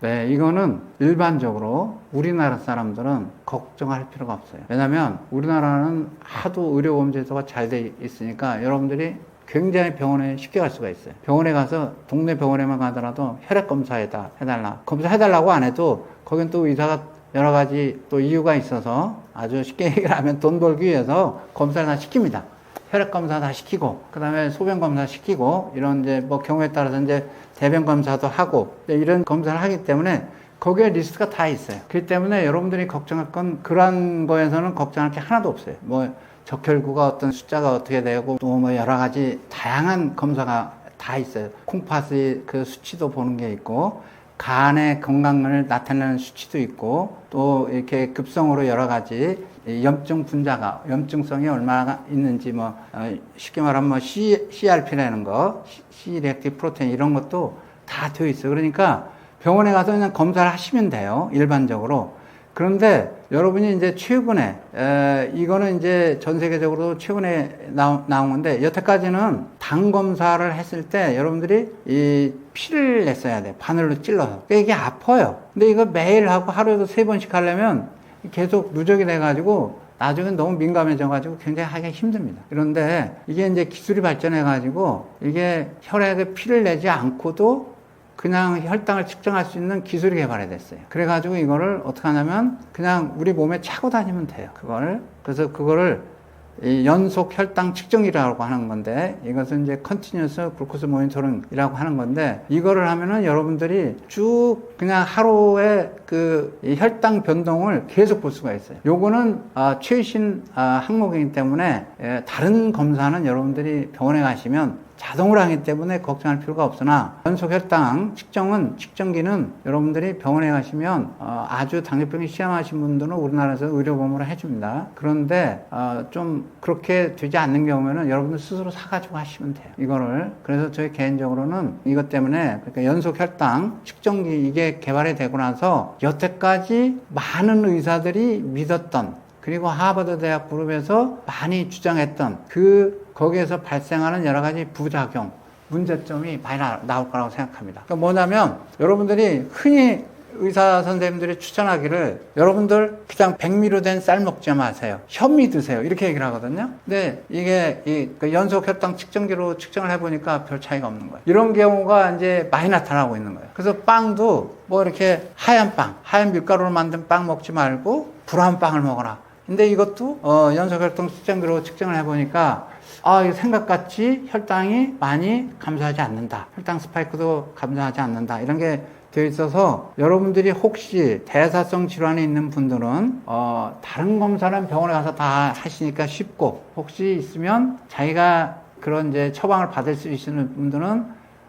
S1: 네, 이거는 일반적으로 우리나라 사람들은 걱정할 필요가 없어요. 왜냐하면 우리나라는 하도 의료보험제도가 잘 돼 있으니까 여러분들이 굉장히 병원에 쉽게 갈 수가 있어요. 병원에 가서 동네 병원에만 가더라도 혈액 검사해달라. 검사해달라고 안 해도 거긴 또 의사가 여러 가지 또 이유가 있어서 아주 쉽게 얘기를 하면 돈 벌기 위해서 검사를 다 시킵니다. 혈액 검사 다 시키고, 그 다음에 소변 검사 시키고, 이런 이제 뭐 경우에 따라서 이제 대변 검사도 하고, 이런 검사를 하기 때문에 거기에 리스트가 다 있어요. 그렇기 때문에 여러분들이 걱정할 건 그런 거에서는 걱정할 게 하나도 없어요. 뭐 적혈구가 어떤 숫자가 어떻게 되고, 또 뭐 여러 가지 다양한 검사가 다 있어요. 콩팥의 그 수치도 보는 게 있고, 간의 건강을 나타내는 수치도 있고, 또 이렇게 급성으로 여러 가지 염증 분자가, 염증성이 얼마나 있는지, 뭐, 쉽게 말하면 뭐 CRP라는 거, C-리액티브 프로테인 이런 것도 다 되어 있어요. 그러니까 병원에 가서 그냥 검사를 하시면 돼요. 일반적으로. 그런데 여러분이 이제 최근에, 이거는 이제 전 세계적으로 최근에 나온 건데, 여태까지는 당 검사를 했을 때 여러분들이 이 피를 냈어야 돼요. 바늘로 찔러서. 그러니까 이게 아파요. 근데 이거 매일 하고 하루에도 3번씩 하려면 계속 누적이 돼가지고 나중에 너무 민감해져가지고 굉장히 하기가 힘듭니다. 그런데 이게 이제 기술이 발전해가지고 이게 혈액에 피를 내지 않고도 그냥 혈당을 측정할 수 있는 기술이 개발이 됐어요. 그래가지고 이거를 어떻게 하냐면 그냥 우리 몸에 차고 다니면 돼요. 그래서 그거를 이 연속 혈당 측정이라고 하는 건데, 이것은 이제 컨티뉴어스 글루코스 모니터링이라고 하는 건데, 이거를 하면은 여러분들이 쭉 그냥 하루에 이 혈당 변동을 계속 볼 수가 있어요. 요거는 최신 항목이기 때문에 다른 검사는 여러분들이 병원에 가시면 자동으로 하기 때문에 걱정할 필요가 없으나, 연속 혈당 측정기는 여러분들이 병원에 가시면 아주 당뇨병이 시험하신 분들은 우리나라에서 의료보험으로 해줍니다. 그런데 좀 그렇게 되지 않는 경우에는 여러분들 스스로 사가지고 하시면 돼요. 이거를. 그래서 저희 개인적으로는 이것 때문에, 그러니까 연속 혈당 측정기 이게 개발이 되고 나서 여태까지 많은 의사들이 믿었던, 그리고 하버드 대학 그룹에서 많이 주장했던 거기에서 발생하는 여러 가지 부작용, 문제점이 많이 나올 거라고 생각합니다. 그러니까 뭐냐면, 여러분들이 흔히 의사 선생님들이 추천하기를 여러분들 그냥 백미로 된 쌀 먹지 마세요. 현미 드세요. 이렇게 얘기를 하거든요. 근데 이게 연속 혈당 측정기로 측정을 해보니까 별 차이가 없는 거예요. 이런 경우가 이제 많이 나타나고 있는 거예요. 그래서 빵도 뭐 이렇게 하얀 밀가루로 만든 빵 먹지 말고 브라운 빵을 먹어라. 근데 이것도 연속 혈당 측정기로 측정을 해보니까 생각같이 혈당이 많이 감소하지 않는다. 혈당 스파이크도 감소하지 않는다. 이런 게 되어 있어서 여러분들이 혹시 대사성 질환이 있는 분들은 다른 검사는 병원에 가서 다 하시니까 쉽고, 혹시 있으면 자기가 그런 이제 처방을 받을 수 있는 분들은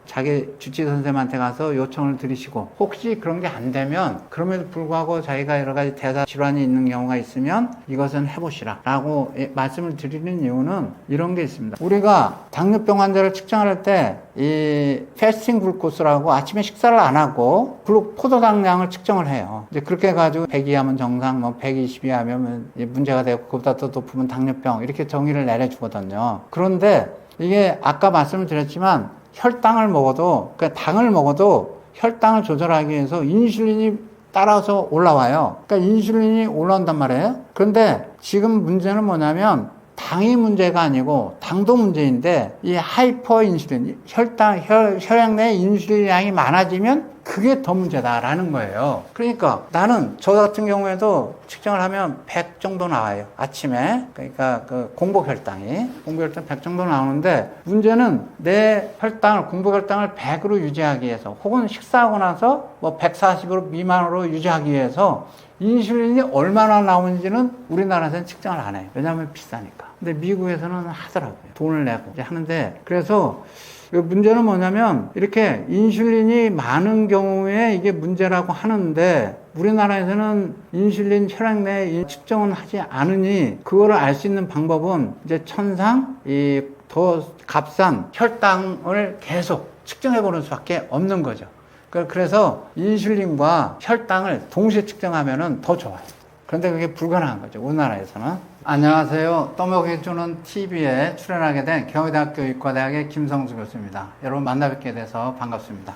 S1: 자기 주治선생님한테 가서 요청을 드리시고, 혹시 그런 게 안 되면 그럼에도 불구하고 자기가 여러 가지 대사 질환이 있는 경우가 있으면 이것은 해보시라 라고 말씀을 드리는 이유는 이런 게 있습니다. 우리가 당뇨병 환자를 측정할 때 이 패스팅 글루코스라고 아침에 식사를 안 하고 포도당량을 측정을 해요. 이제 그렇게 해가지고 100 이하면 정상, 뭐 120 이하면 문제가 되고 그보다 더 높으면 당뇨병 이렇게 정의를 내려주거든요. 그런데 이게 아까 말씀을 드렸지만 혈당을 먹어도, 그러니까 당을 먹어도 혈당을 조절하기 위해서 인슐린이 따라서 올라와요. 그러니까 인슐린이 올라온단 말이에요. 그런데 지금 문제는 뭐냐면 당이 문제가 아니고 당도 문제인데, 이 하이퍼 인슐린, 혈액 내 인슐린 양이 많아지면 그게 더 문제다라는 거예요. 그러니까 나는 저 같은 경우에도 측정을 하면 100 정도 나와요. 아침에. 그러니까 그 공복혈당 100 정도 나오는데, 문제는 내 공복혈당을 100으로 유지하기 위해서, 혹은 식사하고 나서 뭐 140으로 미만으로 유지하기 위해서 인슐린이 얼마나 나오는지는 우리나라에서는 측정을 안 해요. 왜냐하면 비싸니까. 근데 미국에서는 하더라고요. 돈을 내고 이제 하는데, 그래서 문제는 뭐냐면 이렇게 인슐린이 많은 경우에 이게 문제라고 하는데, 우리나라에서는 인슐린 혈액 내에 측정은 하지 않으니 그거를 알 수 있는 방법은 이제 천상 이 더 값싼 혈당을 계속 측정해 보는 수밖에 없는 거죠. 그래서 인슐린과 혈당을 동시에 측정하면 더 좋아요. 그런데 그게 불가능한 거죠, 우리나라에서는. 안녕하세요. 떠먹이 주는 TV에 출연하게 된 경희대학교 의과대학의 김성수 교수입니다. 여러분 만나 뵙게 돼서 반갑습니다.